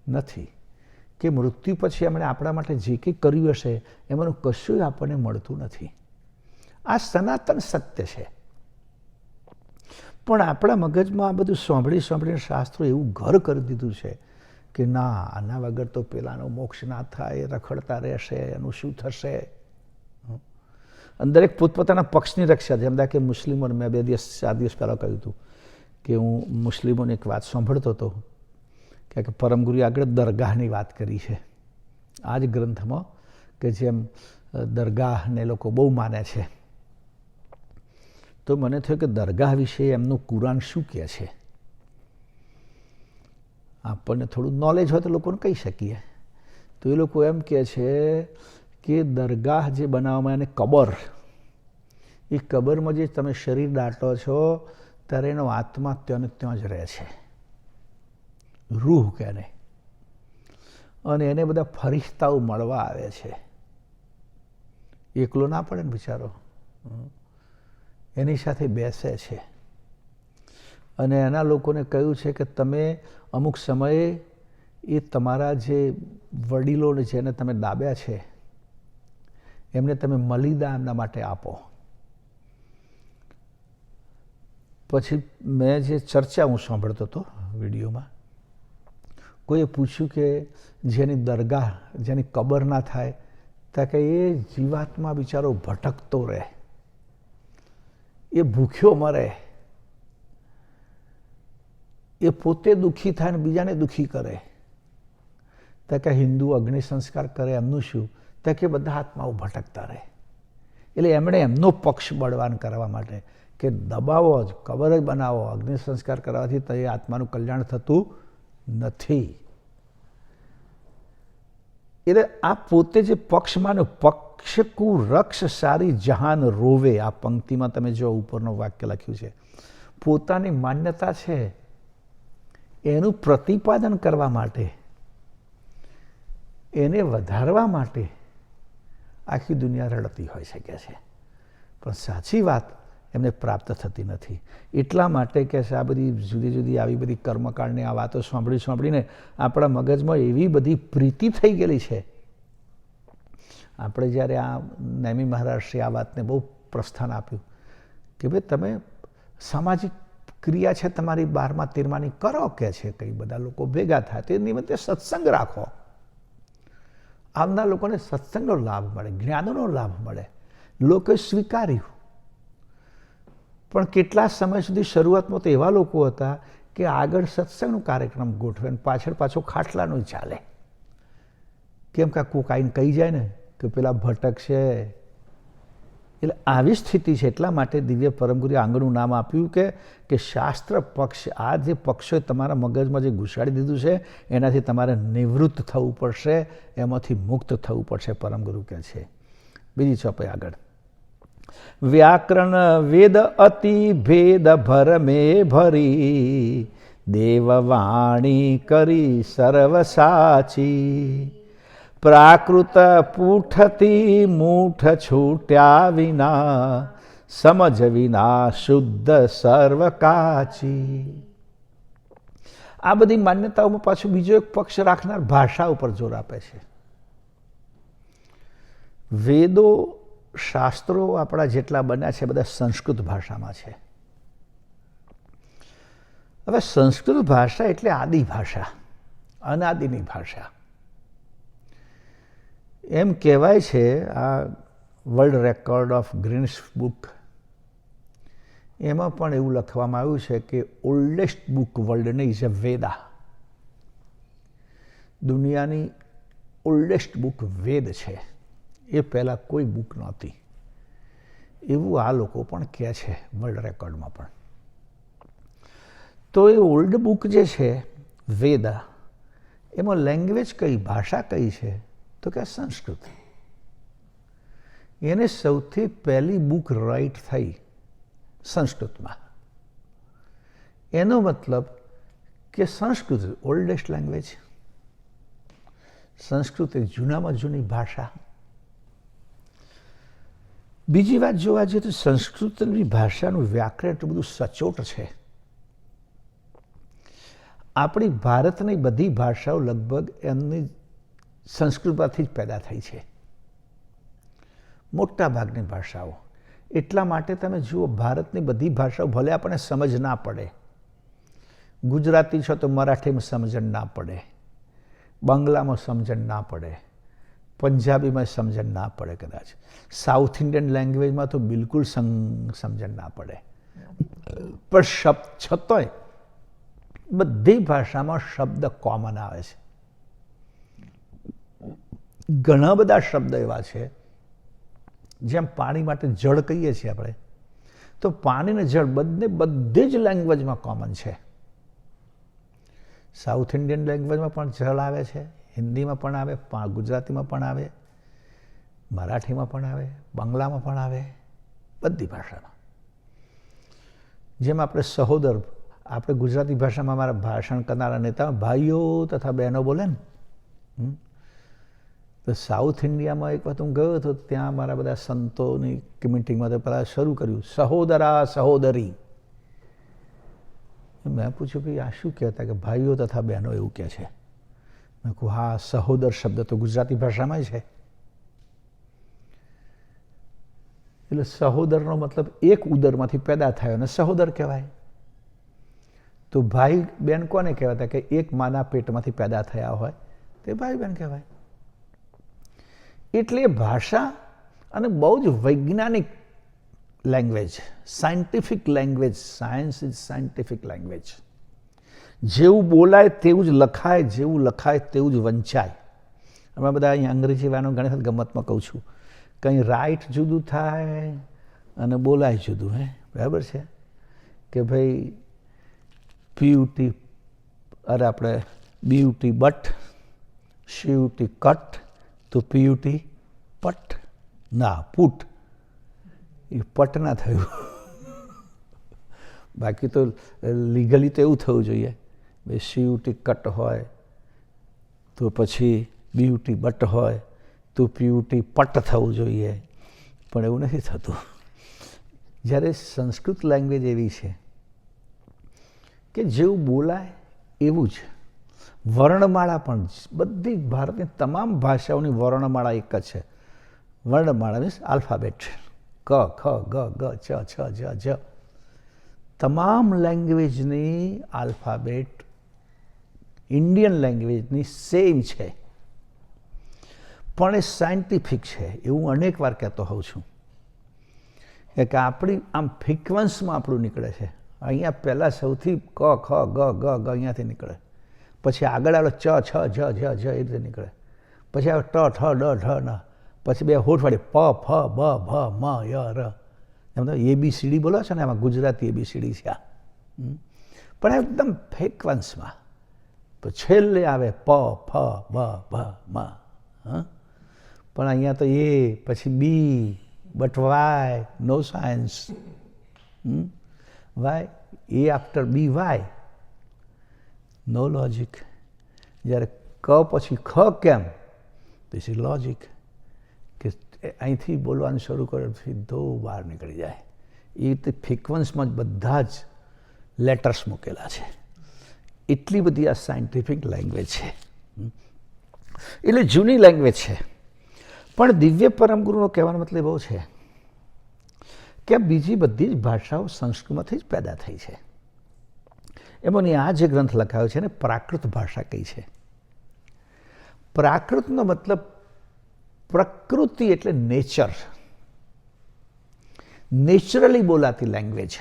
નથી. કે મૃત્યુ પછી એમણે આપણા માટે જે કંઈ કર્યું હશે એમાંનું કશું આપણને મળતું નથી. આ સનાતન સત્ય છે. પણ આપણા મગજમાં આ બધું સાંભળીને શાસ્ત્રો એવું ઘર કરી દીધું છે કે ના, આના વગર તો પેલાનો મોક્ષ ના થાય, રખડતા રહેશે, એનું શું થશે. દરેક પોતપોતાના પક્ષની રક્ષા. જેમ કે મુસ્લિમોને મેં 4 દિવસ પહેલાં કહ્યું હતું કે હું મુસ્લિમોની એક વાત સાંભળતો હતો કે પરમગુરુએ આગળ દરગાહની વાત કરી છે આ જ ગ્રંથમાં, કે જેમ દરગાહને લોકો બહુ માને છે. તો મને થયું કે દરગાહ વિશે એમનું કુરાન શું કહે છે. આપણને થોડું નોલેજ હોય તો લોકોને કહી શકીએ. તો એ લોકો એમ કહે છે કે દરગાહ જે બનાવવામાં, એને કબર, એ કબરમાં જે તમે શરીર દાટો છો ત્યારે એનો આત્મા ત્યાં ને ત્યાં જ રહે છે, રૂહ કે ને. અને એને બધા ફરિશ્તાઓ મળવા આવે છે. એકલો ના પડે ને બિચારો, એની સાથે બેસે છે. અને એના લોકોને કહ્યું છે કે તમે અમુક સમયે એ તમારા જે વડીલોને જેને તમે દાબ્યા છે એમને તમે મલિદા એમના માટે આપો. પછી મેં જે ચર્ચા હું સાંભળતો હતો વિડીયોમાં, કોઈએ પૂછ્યું કે જેની દરગાહ, જેની કબર ના થાય, તો કે એ જીવાત્મા બિચારો ભટકતો રહે, એ ભૂખ્યો મરે, એ પોતે દુઃખી થાય ને બીજાને દુઃખી કરે. તો કે હિન્દુ અગ્નિ સંસ્કાર કરે એમનું શું? તો કે બધા આત્માઓ ભટકતા રહે. એટલે એમણે એમનો પક્ષ બળવાન કરવા માટે કે દબાવો જ, કબર જ બનાવો, અગ્નિ સંસ્કાર કરવાથી તો એ આત્માનું કલ્યાણ થતું નથી. એટલે આ પોતે જે પક્ષ માન્યો, પક્ષ કુ રક્ષ સારી જહાન રોવે, આ પંક્તિમાં તમે જો ઉપરનું વાક્ય લખ્યું છે. પોતાની માન્યતા છે એનું પ્રતિપાદન કરવા માટે, એને વધારવા માટે આખી દુનિયા રડતી હોઈ શકે છે, પણ સાચી વાત એમને પ્રાપ્ત થતી નથી. એટલા માટે કે આ બધી જુદી જુદી આવી બધી કર્મકાંડની આ વાતો સાંભળીને આપણા મગજમાં એવી બધી પ્રીતિ થઈ ગયેલી છે. આપણે જ્યારે આ નેમી મહારાષ્ટ્રે આ વાતને બહુ પ્રસ્થાન આપ્યું કે ભાઈ તમે સામાજિક ક્રિયા છે તમારી 12મા 13માની કરો કે છે, કંઈ બધા લોકો ભેગા થાય તે નિમિત્તે સત્સંગ રાખો, આવનાર લોકોને સત્સંગનો લાભ મળે, જ્ઞાનનો લાભ મળે. લોકોએ સ્વીકાર્યું, પણ કેટલા સમય સુધી શરૂઆતમાં તો એવા લોકો હતા કે આગળ સત્સંગનો કાર્યક્રમ ગોઠવે ને પાછળ પાછો ખાટલાનું ચાલે. કેમ કે કોક આઈને કહી જાય ને કે પેલા ભટક છે. એટલે આવી સ્થિતિ છે. એટલા માટે દિવ્ય પરમગુરુએ આંગણનું નામ આપ્યું કે શાસ્ત્ર પક્ષ, આ જે પક્ષોએ તમારા મગજમાં જે ઘુસાડી દીધું છે એનાથી તમારે નિવૃત્ત થવું પડશે, એમાંથી મુક્ત થવું પડશે, પરમગુરુ કહે છે. બીજી ચોપાઈ આગળ. વ્યાકરણ વેદ અતિ ભેદ ભરમે ભરી, દેવવાણી કરી સર્વ સાચી, પ્રાકૃત પૂઠથી મૂઠ છૂટ્યા વિના, સમજ વિના શુદ્ધ સર્વ કાચી. આ બધી માન્યતાઓમાં પાછું બીજો એક પક્ષ રાખનાર ભાષા ઉપર જોર આપે છે. વેદો શાસ્ત્રો આપણા જેટલા બન્યા છે બધા સંસ્કૃત ભાષામાં છે. હવે સંસ્કૃત ભાષા એટલે આદિ ભાષા, અનાદિની ભાષા. એમ કહેવાય છે, આ world record of Guinness book, એમાં પણ એવું લખવામાં આવ્યું છે કે ઓલ્ડેસ્ટ બુક વર્લ્ડની ઇઝ અ વેદા. દુનિયાની ઓલ્ડેસ્ટ બુક વેદ છે, એ પહેલાં કોઈ બુક નહોતી, એવું આ લોકો પણ કહે છે વર્લ્ડ રેકોર્ડમાં પણ. તો એ ઓલ્ડ બુક જે છે વેદા, એમાં લેંગ્વેજ કઈ, ભાષા કઈ છે? તો કે સંસ્કૃત. એને સૌથી પહેલી બુક રાઇટ થઈ સંસ્કૃતમાં. એનો મતલબ કે સંસ્કૃત ઓલ્ડેસ્ટ લેંગ્વેજ, સંસ્કૃત એક જૂનામાં જૂની ભાષા. બીજી વાત જોવા જઈએ તો સંસ્કૃતની ભાષાનું વ્યાકરણ એટલું બધું સચોટ છે. આપણી ભારતની બધી ભાષાઓ લગભગ એમની સંસ્કૃતમાંથી જ પેદા થઈ છે, મોટા ભાગની ભાષાઓ. એટલા માટે તમે જુઓ, ભારતની બધી ભાષાઓ ભલે આપણને સમજ ના પડે, ગુજરાતી છો તો મરાઠીમાં સમજણ ના પડે, બંગલામાં સમજણ ના પડે, પંજાબીમાં સમજણ ના પડે, કદાચ સાઉથ ઇન્ડિયન લેંગ્વેજમાં તો બિલકુલ સમજણ ના પડે, પણ છતાંય બધી ભાષામાં શબ્દ કોમન આવે છે. ઘણા બધા શબ્દ એવા છે, જેમ પાણી માટે જળ કહીએ છીએ આપણે, તો પાણી ને જળ બધી જ લેંગ્વેજમાં કોમન છે. સાઉથ ઇન્ડિયન લેંગ્વેજમાં પણ જળ આવે છે, હિન્દીમાં પણ આવે, ગુજરાતીમાં પણ આવે, મરાઠીમાં પણ આવે, બંગલામાં પણ આવે, બધી ભાષામાં. જેમ આપણે સહોદર, આપણે ગુજરાતી ભાષામાં અમારા ભાષણ કરનારા નેતા ભાઈઓ તથા બહેનો બોલે ને, તો સાઉથ ઇન્ડિયામાં એક વખત હું ગયો હતો, ત્યાં મારા બધા સંતોની મીટિંગમાં તો પહેલાં શરૂ કર્યું સહોદરા સહોદરી. મેં પૂછ્યું કે આ શું કહેતા? કે ભાઈઓ તથા બહેનો એવું કહે છે. મેં કહું હા, સહોદર શબ્દ તો ગુજરાતી ભાષામાં છે. એટલે સહોદરનો મતલબ એક ઉદરમાંથી પેદા થયો અને સહોદર કહેવાય. તો ભાઈ બહેન કોને કહેવાતા કે એક માના પેટમાંથી પેદા થયા હોય તે ભાઈ બહેન કહેવાય. એટલે ભાષા અને બહુ જ વૈજ્ઞાનિક language, scientific language, science is scientific language. જેવું બોલાય તેવું જ લખાય, જેવું લખાય તેવું જ વંચાય. અમે બધા અહીંયા અંગ્રેજી વાનો ઘણી વખત ગમતમાં કહું છું, કંઈ રાઇટ જુદું થાય અને બોલાય જુદું. બરાબર છે કે ભાઈ પીયુટી, અરે આપણે બીયુટી બટ, શિવટી કટ, તો પીયુટી પટ ના પુટ, એ પટ ના થયું. બાકી તો લીગલી તો એવું થવું જોઈએ ભાઈ શિવટી કટ હોય તો પછી બીયુટી બટ હોય તો પીયુટી પટ થવું જોઈએ, પણ એવું નથી થતું. જ્યારે સંસ્કૃત લેંગ્વેજ એવી છે કે જેવું બોલાય એવું જ, વર્ણમાળા પણ બધી ભારતની તમામ ભાષાઓની વર્ણમાળા એક જ છે. વર્ણમાળા મીન્સ આલ્ફાબેટ, ક ખ ગ ગ ચ છ જ જ. તમામ લેંગ્વેજની આલ્ફાબેટ ઇન્ડિયન લેંગ્વેજની સેમ છે, પણ એ સાયન્ટિફિક છે. એવું અનેક વાર કહેતો હોઉં છું કે આપણી આમ ફ્રીક્વન્સમાં આપણું નીકળે છે. અહીંયા પહેલાં સૌથી ક ખ ગ ગ ગ અહીંયાથી નીકળે, પછી આગળ આવે ચ છ જ જ જ એ રીતે નીકળે, પછી આવે ટ ઠ ડ ઢ ન, પછી બે હોઠવાળી પ ફ બ ભ મ ય ર. એમ તો ABCD બોલો છો ને, એમાં ગુજરાતી ABCD છે આ, પણ એકદમ ફ્રીક્વન્સમાં. તો છેલ્લે આવે પ ફ બ ભ મ. પણ અહીંયા તો એ પછી B, but why no science. Why A after B why, no logic. જ્યારે ક પછી ખ કેમ, ધીસ ઇઝ લોજિક. કે અહીંથી બોલવાનું શરૂ કરે સીધો બહાર નીકળી જાય. એ રીતે ફ્રીક્વન્સમાં જ બધા જ લેટર્સ મૂકેલા છે. એટલી બધી આ સાયન્ટિફિક લેંગ્વેજ છે. એટલે જૂની લેંગ્વેજ છે. પણ દિવ્ય પરમગુરુનો કહેવાનો મતલબ એવો છે કે બીજી બધી જ ભાષાઓ સંસ્કૃતમાંથી જ પેદા થઈ છે. એમાંની આ જે ગ્રંથ લખાયો છે ને, પ્રાકૃત ભાષા કઈ છે. પ્રાકૃતનો મતલબ પ્રકૃતિ એટલે નેચર, નેચરલી બોલાતી લેંગ્વેજ.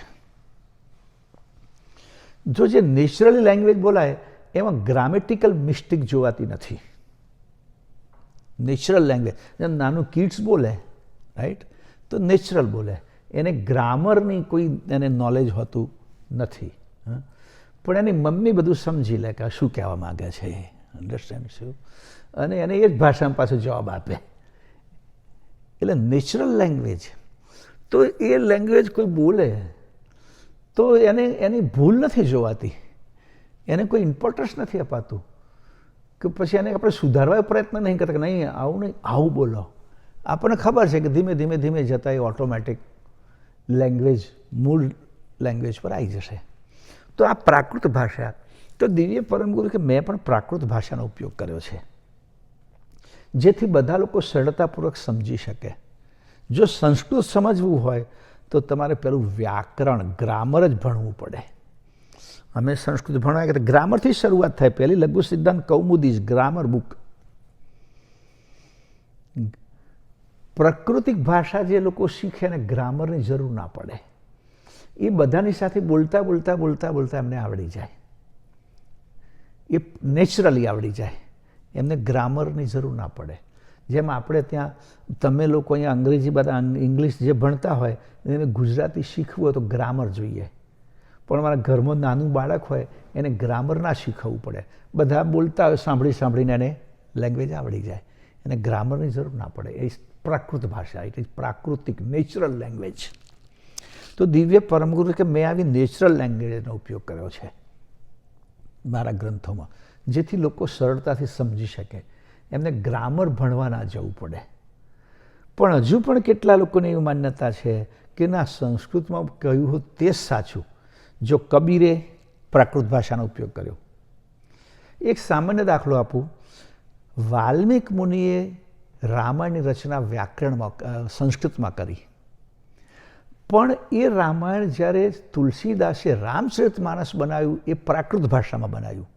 જો જે નેચરલી લેંગ્વેજ બોલાય એમાં ગ્રામેટિકલ મિસ્ટેક જોવાતી નથી. નેચરલ લેંગ્વેજ, જેમ નાનું કિડ્સ બોલે, રાઈટ, તો નેચરલ બોલે, એને ગ્રામરની કોઈ એને નોલેજ હોતું નથી. પણ એની મમ્મી બધું સમજી લે કે શું કહેવા માગે છે, અન્ડરસ્ટેન્ડ શું, અને એને એ જ ભાષામાં પાછો જવાબ આપે. એટલે નેચરલ લેંગ્વેજ. તો એ લેંગ્વેજ કોઈ બોલે તો એની ભૂલ નથી જોવાતી, એને કોઈ ઇમ્પોર્ટન્સ નથી અપાતું, કે પછી એને આપણે સુધારવા પ્રયત્ન નહીં કરતા કે નહીં આવું નહીં, આવું બોલો. આપણને ખબર છે કે ધીમે ધીમે ધીમે જતાં એ ઓટોમેટિક લેંગ્વેજ મૂળ લેંગ્વેજ પર આવી જશે. તો આ પ્રાકૃત ભાષા, તો દિવ્ય પરમગુરુ કે મેં પણ પ્રાકૃત ભાષાનો ઉપયોગ કર્યો છે જેથી બધા લોકો સરળતાપૂર્વક સમજી શકે. જો સંસ્કૃત સમજવું હોય તો તમારે પેલું વ્યાકરણ, ગ્રામર જ ભણવું પડે. અમે સંસ્કૃત ભણવા કે ગ્રામરથી શરૂઆત થાય. પહેલી લઘુ સિદ્ધાંત કૌમુદી ગ્રામર બુક. પ્રાકૃતિક ભાષા જે લોકો શીખે એને ગ્રામરની જરૂર ના પડે. એ બધાની સાથે બોલતા બોલતા બોલતા બોલતા એમને આવડી જાય, એ નેચરલી આવડી જાય, એમને ગ્રામરની જરૂર ના પડે. જેમ આપણે ત્યાં તમે લોકો અહીંયા અંગ્રેજી બધા ઇંગ્લિશ જે ભણતા હોય એને ગુજરાતી શીખવું હોય તો ગ્રામર જોઈએ, પણ મારા ઘરમાં નાનું બાળક હોય એને ગ્રામર ના શીખવવું પડે. બધા બોલતા હોય સાંભળી સાંભળીને એને લેંગ્વેજ આવડી જાય, એને ગ્રામરની જરૂર ના પડે. એ પ્રાકૃત ભાષા, એટલે પ્રાકૃતિક નેચરલ લેંગ્વેજ. તો દિવ્ય પરમગુરુ કે મેં આવી નેચરલ લેંગ્વેજનો ઉપયોગ કર્યો છે મારા ગ્રંથોમાં, જેથી લોકો સરળતાથી સમજી શકે, એમને ગ્રામર ભણવા ના જવું પડે. પણ હજુ પણ કેટલા લોકોને એવી માન્યતા છે કે ના, સંસ્કૃતમાં કહ્યું હોય તે જ સાચું. જો કબીરે પ્રાકૃત ભાષાનો ઉપયોગ કર્યો. એક સામાન્ય દાખલો આપું. વાલ્મીક મુનિએ રામાયણની રચના વ્યાકરણમાં સંસ્કૃતમાં કરી, પણ એ રામાયણ જ્યારે તુલસીદાસે રામચરિતમાનસ બનાવ્યું એ પ્રાકૃત ભાષામાં બનાવ્યું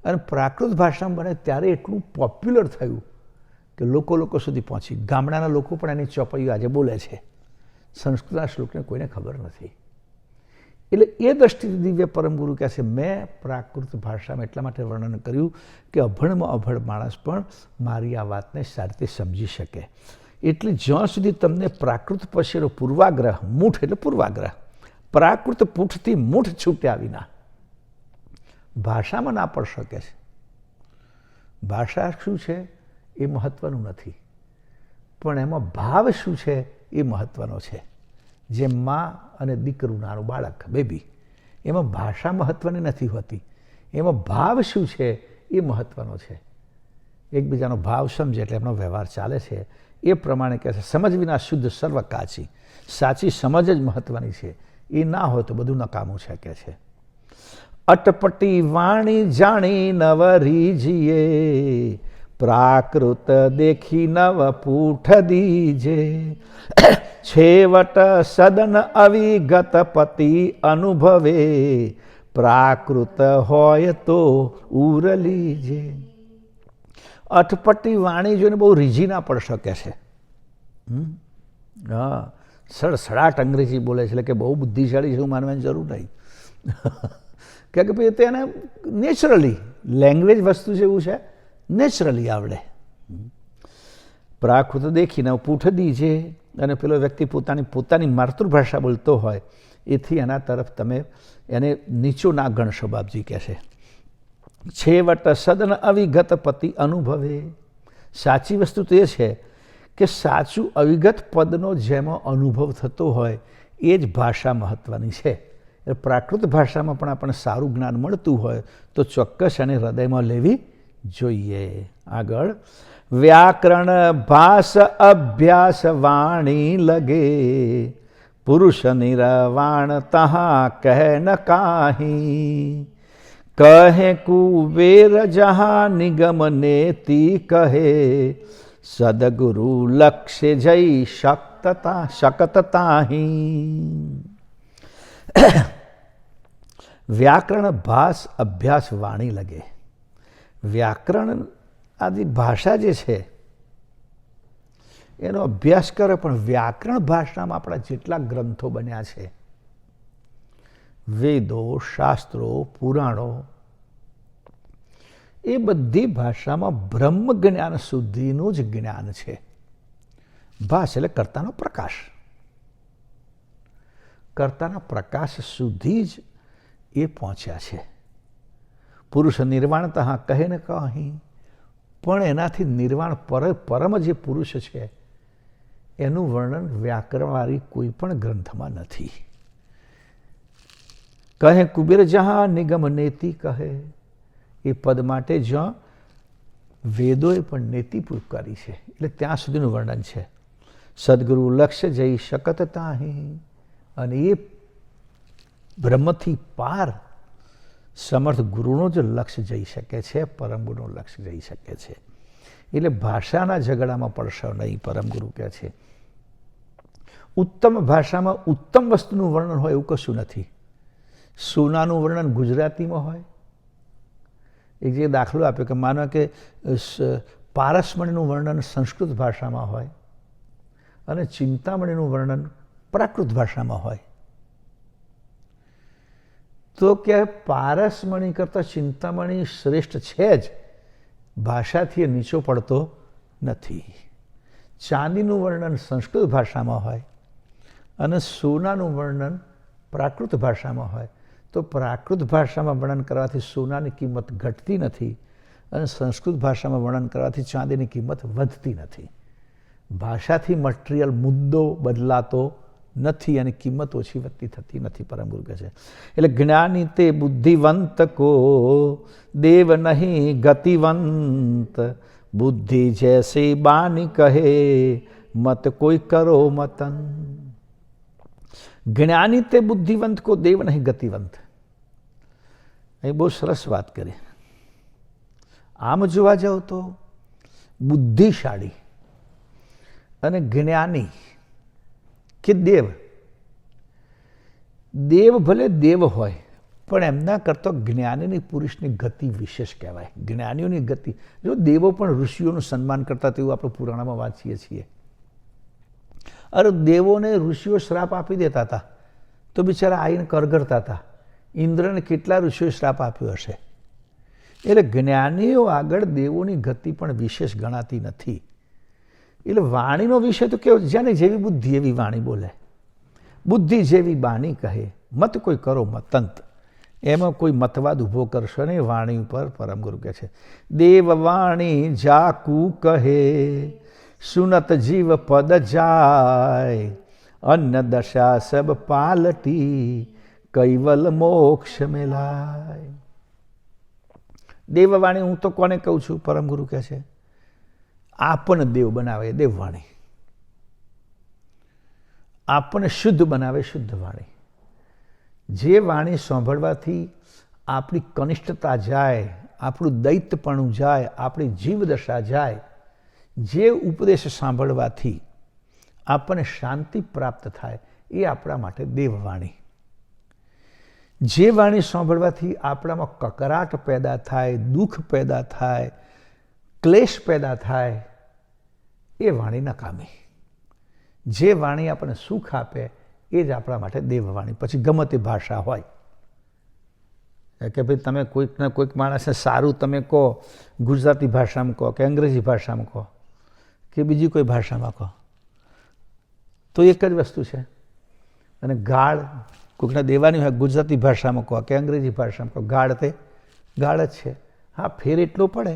અને પ્રાકૃત ભાષામાં બનાવ્યું ત્યારે એટલું પોપ્યુલર થયું કે લોકો સુધી પહોંચી. ગામડાના લોકો પણ એની ચોપાઈઓ આજે બોલે છે. સંસ્કૃતના શ્લોકને કોઈને ખબર નથી. એટલે એ દ્રષ્ટિથી દિવ્ય પરમગુરુ કહે છે મેં પ્રાકૃત ભાષામાં એટલા માટે વર્ણન કર્યું કે અભણમાં અભણ માણસ પણ મારી આ વાતને સારી રીતે સમજી શકે. એટલે જ્યાં સુધી તમને પ્રાકૃત પછીનો પૂર્વાગ્રહ, મૂઠ એટલે પૂર્વાગ્રહ, પ્રાકૃત પૂઠથી મૂઠ છૂટ્યા વિના ભાષામાં ના પડ શકે છે. ભાષા શું છે એ મહત્ત્વનું નથી, પણ એમાં ભાવ શું છે એ મહત્ત્વનો છે. જેમ મા અને દીકરું, નાનું બાળક, બેબી, એમાં ભાષા મહત્ત્વની નથી હોતી, એમાં ભાવ શું છે એ મહત્ત્વનો છે. એકબીજાનો ભાવ સમજે એટલે એમનો વ્યવહાર ચાલે છે. એ પ્રમાણે કહે છે સમજ વિના શુદ્ધ સર્વ કાચી. સાચી સમજ જ મહત્ત્વની છે, એ ના હોય તો બધું નકામું છે કે છે. અટપટી વાણી જાણી નવરીજીએ, પ્રાકૃત દેખી નવ પૂઠ દીજે. છેવટ સદન અવિગત પતિ અનુભવે, પ્રાકૃત હોય તો ઉરલીજે. અટપટી વાણી જોઈને બહુ રીઝી ના પડ શકે છે. હા, સડસડાટ અંગ્રેજી બોલે છે એટલે કે બહુ બુદ્ધિશાળી છે એવું માનવાની જરૂર નહીં. કે ભાઈ તેને નેચરલી લેંગ્વેજ વસ્તુ છે એવું છે, નેચરલી આવડે. પ્રાકૃત દેખીને પૂઠ દીજે. અને પેલો વ્યક્તિ પોતાની માતૃભાષા બોલતો હોય એથી એના તરફ તમે એને નીચો ના ગણશો. બાપજી કહે છે છેવટ સદન અવિગત પતિ અનુભવે. સાચી વસ્તુ તો એ છે કે સાચું અવિગત પદનો જેમાં અનુભવ થતો હોય એ જ ભાષા મહત્ત્વની છે. પ્રાકૃત ભાષામાં પણ આપણને સારું જ્ઞાન મળતું હોય તો ચોક્કસ એને હૃદયમાં લેવી જોઈએ. આગળ વ્યાકરણ ભાષ અભ્યાસ વાણી લગે, પુરુષ નિર્વાણ તહા કહે ન કાહી. કહે કુબેર જહા નિગમ નેતિ કહે, સદગુરુ લક્ષ્ય જઈ શકત તાહી. વ્યાકરણ ભાષ અભ્યાસ વાણી લગે. વ્યાકરણ આદિ ભાષા જે છે એનો અભ્યાસ કરે, પણ વ્યાકરણ ભાષામાં આપણા જેટલા ગ્રંથો બન્યા છે, વેદો, શાસ્ત્રો, પુરાણો, એ બધી ભાષામાં બ્રહ્મ જ્ઞાન સુધીનું જ જ્ઞાન છે. ભાષ એટલે કર્તાનો પ્રકાશ. કર્તાના પ્રકાશ સુધી જ એ પહોંચ્યા છે. પુરુષ નિર્વાણ તહા કહે ને કહી. પણ એનાથી નિર્વાણ પરમ જે પુરુષ છે એનું વર્ણન વ્યાકરણવાળી કોઈ પણ ગ્રંથમાં નથી. કહે કુબેર જહા નિગમ નેતિ કહે. એ પદ માટે જ્યાં વેદોએ પણ નેતિ પૂરી છે એટલે ત્યાં સુધીનું વર્ણન છે. સદગુરુ લક્ષ્ય જઈ શકત તાહી. અને એ બ્રહ્મથી પાર સમર્થ ગુરુનો જ લક્ષ્ય જઈ શકે છે, પરમ ગુરુનું લક્ષ્ય જઈ શકે છે. એટલે ભાષાના ઝઘડામાં પડશો નહીં, પરમ ગુરુ કહે છે. ઉત્તમ ભાષામાં ઉત્તમ વસ્તુનું વર્ણન હોય એવું કશું નથી. સોનાનું વર્ણન ગુજરાતીમાં હોય. એક જે દાખલો આપ્યો કે માનો કે પારસમણીનું વર્ણન સંસ્કૃત ભાષામાં હોય અને ચિંતામણીનું વર્ણન પ્રાકૃત ભાષામાં હોય, તો કે પારસમણી કરતાં ચિંતામણી શ્રેષ્ઠ છે જ, ભાષાથી એ નીચો પડતો નથી. ચાંદીનું વર્ણન સંસ્કૃત ભાષામાં હોય અને સોનાનું વર્ણન પ્રાકૃત ભાષામાં હોય, તો પ્રાકૃત ભાષામાં વર્ણન કરવાથી સોનાની કિંમત ઘટતી નથી અને સંસ્કૃત ભાષામાં વર્ણન કરવાથી ચાંદીની કિંમત વધતી નથી. ભાષાથી મટીરિયલ મુદ્દો બદલાતો નથી અને કિંમત ઓછી વધતી થતી નથી, પરમ ગુરુ કહે છે. એટલે જ્ઞાની તે બુદ્ધિવંત કો દેવ નહીં ગતિવંત, બુદ્ધિ જૈસી બાની કહે મત કોઈ કરો મતન. જ્ઞાની તે બુદ્ધિવંત કો દેવ નહીં ગતિવંત. અહીં બહુ સરસ વાત કરી. આમ જોવા જાઓ તો બુદ્ધિશાળી અને જ્ઞાની કે દેવ દેવ ભલે દેવ હોય પણ એમના કરતાં જ્ઞાનીની પુરુષની ગતિ વિશેષ કહેવાય. જ્ઞાનીઓની ગતિ, જો દેવો પણ ઋષિઓનું સન્માન કરતા તેવું આપણે પુરાણમાં વાંચીએ છીએ. અરે દેવોને ઋષિઓ શ્રાપ આપી દેતા હતા તો બિચારા આવીને કરગરતા હતા. ઇન્દ્રને કેટલા ઋષિઓએ શ્રાપ આપ્યો હશે. એટલે જ્ઞાનીઓ આગળ દેવોની ગતિ પણ વિશેષ ગણાતી નથી. એટલે વાણીનો વિષય તો કેવો, જેને જેવી બુદ્ધિ એવી વાણી બોલે. બુદ્ધિ જેવી બાણી કહે, મત કોઈ કરો મતંત. એમાં કોઈ મતવાદ ઊભો કરશો નહીં વાણી ઉપર. પરમગુરુ કહે છે દેવ વાણી જાકુ કહે, સુનત જીવ પદ જાય, અન્ન દશા સબ પાલટી, કૈવલ મોક્ષ મેલાય. દેવવાણી હું તો કોને કહું છું? પરમગુરુ કહે છે આપણને દેવ બનાવે દેવવાણી, આપણને શુદ્ધ બનાવે શુદ્ધ વાણી. જે વાણી સાંભળવાથી આપણી કનિષ્ઠતા જાય, આપણું દૈત્યપણું જાય, આપણી જીવદશા જાય, જે ઉપદેશ સાંભળવાથી આપણને શાંતિ પ્રાપ્ત થાય એ આપણા માટે દેવવાણી. જે વાણી સાંભળવાથી આપણામાં કકરાટ પેદા થાય, દુઃખ પેદા થાય, ક્લેશ પેદા થાય, એ વાણી નકામી. જે વાણી આપણને સુખ આપે એ જ આપણા માટે દેવવાણી. પછી ગમે તે ભાષા હોય કે ભાઈ તમે કોઈકને કોઈક માણસને સારું તમે કહો ગુજરાતી ભાષામાં કહો કે અંગ્રેજી ભાષામાં કહો કે બીજી કોઈ ભાષામાં કહો તો એક જ વસ્તુ છે. અને ગાળ કોઈકને દેવાની હોય ગુજરાતી ભાષામાં કહો કે અંગ્રેજી ભાષામાં કહો, ગાળ તે ગાળ જ છે. હા, ફેર એટલો પડે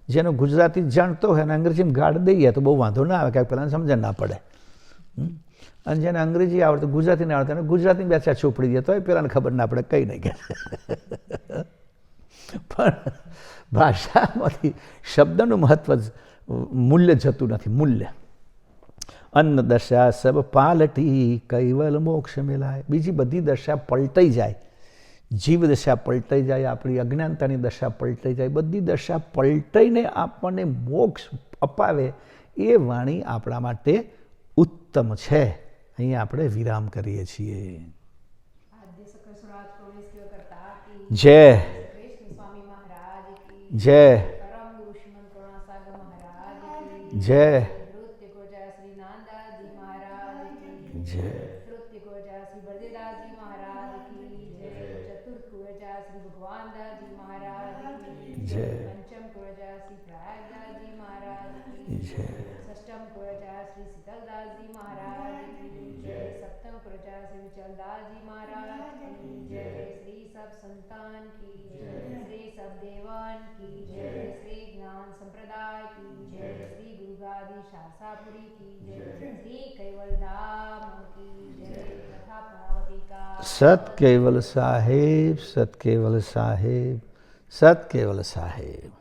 જેનો ગુજરાતી જાણતો હોય અને અંગ્રેજીમાં ગાળ દઈએ તો બહુ વાંધો ના આવે, કાંઈક પહેલાં સમજણ ના પડે. અને જેને અંગ્રેજી આવડતું ગુજરાતી ના આવડતું અને ગુજરાતી બે ચાર ચોપડી દે તો પેલાને ખબર ના પડે, કંઈ નહીં કે. પણ ભાષામાંથી શબ્દનું મહત્વ મૂલ્ય જતું નથી. મૂલ્ય અન્ન દશા સબ પાલટી, કૈવલ મોક્ષ મેલાય. બીજી બધી દશા પલટાઈ જાય, જીવ દશા પલટાઈ જાય, આપણી અજ્ઞાનતાની દશા પલટાઈ જાય, બધી દશા પલટાઈને આપણને મોક્ષ અપાવે એ વાણી આપણા માટે ઉત્તમ છે. અહીંયા આપણે વિરામ કરીએ છીએ. જય જય જય જય. સત કેવલ સાહેબ, સત કેવલ સાહેબ, સત કેવલ સાહેબ.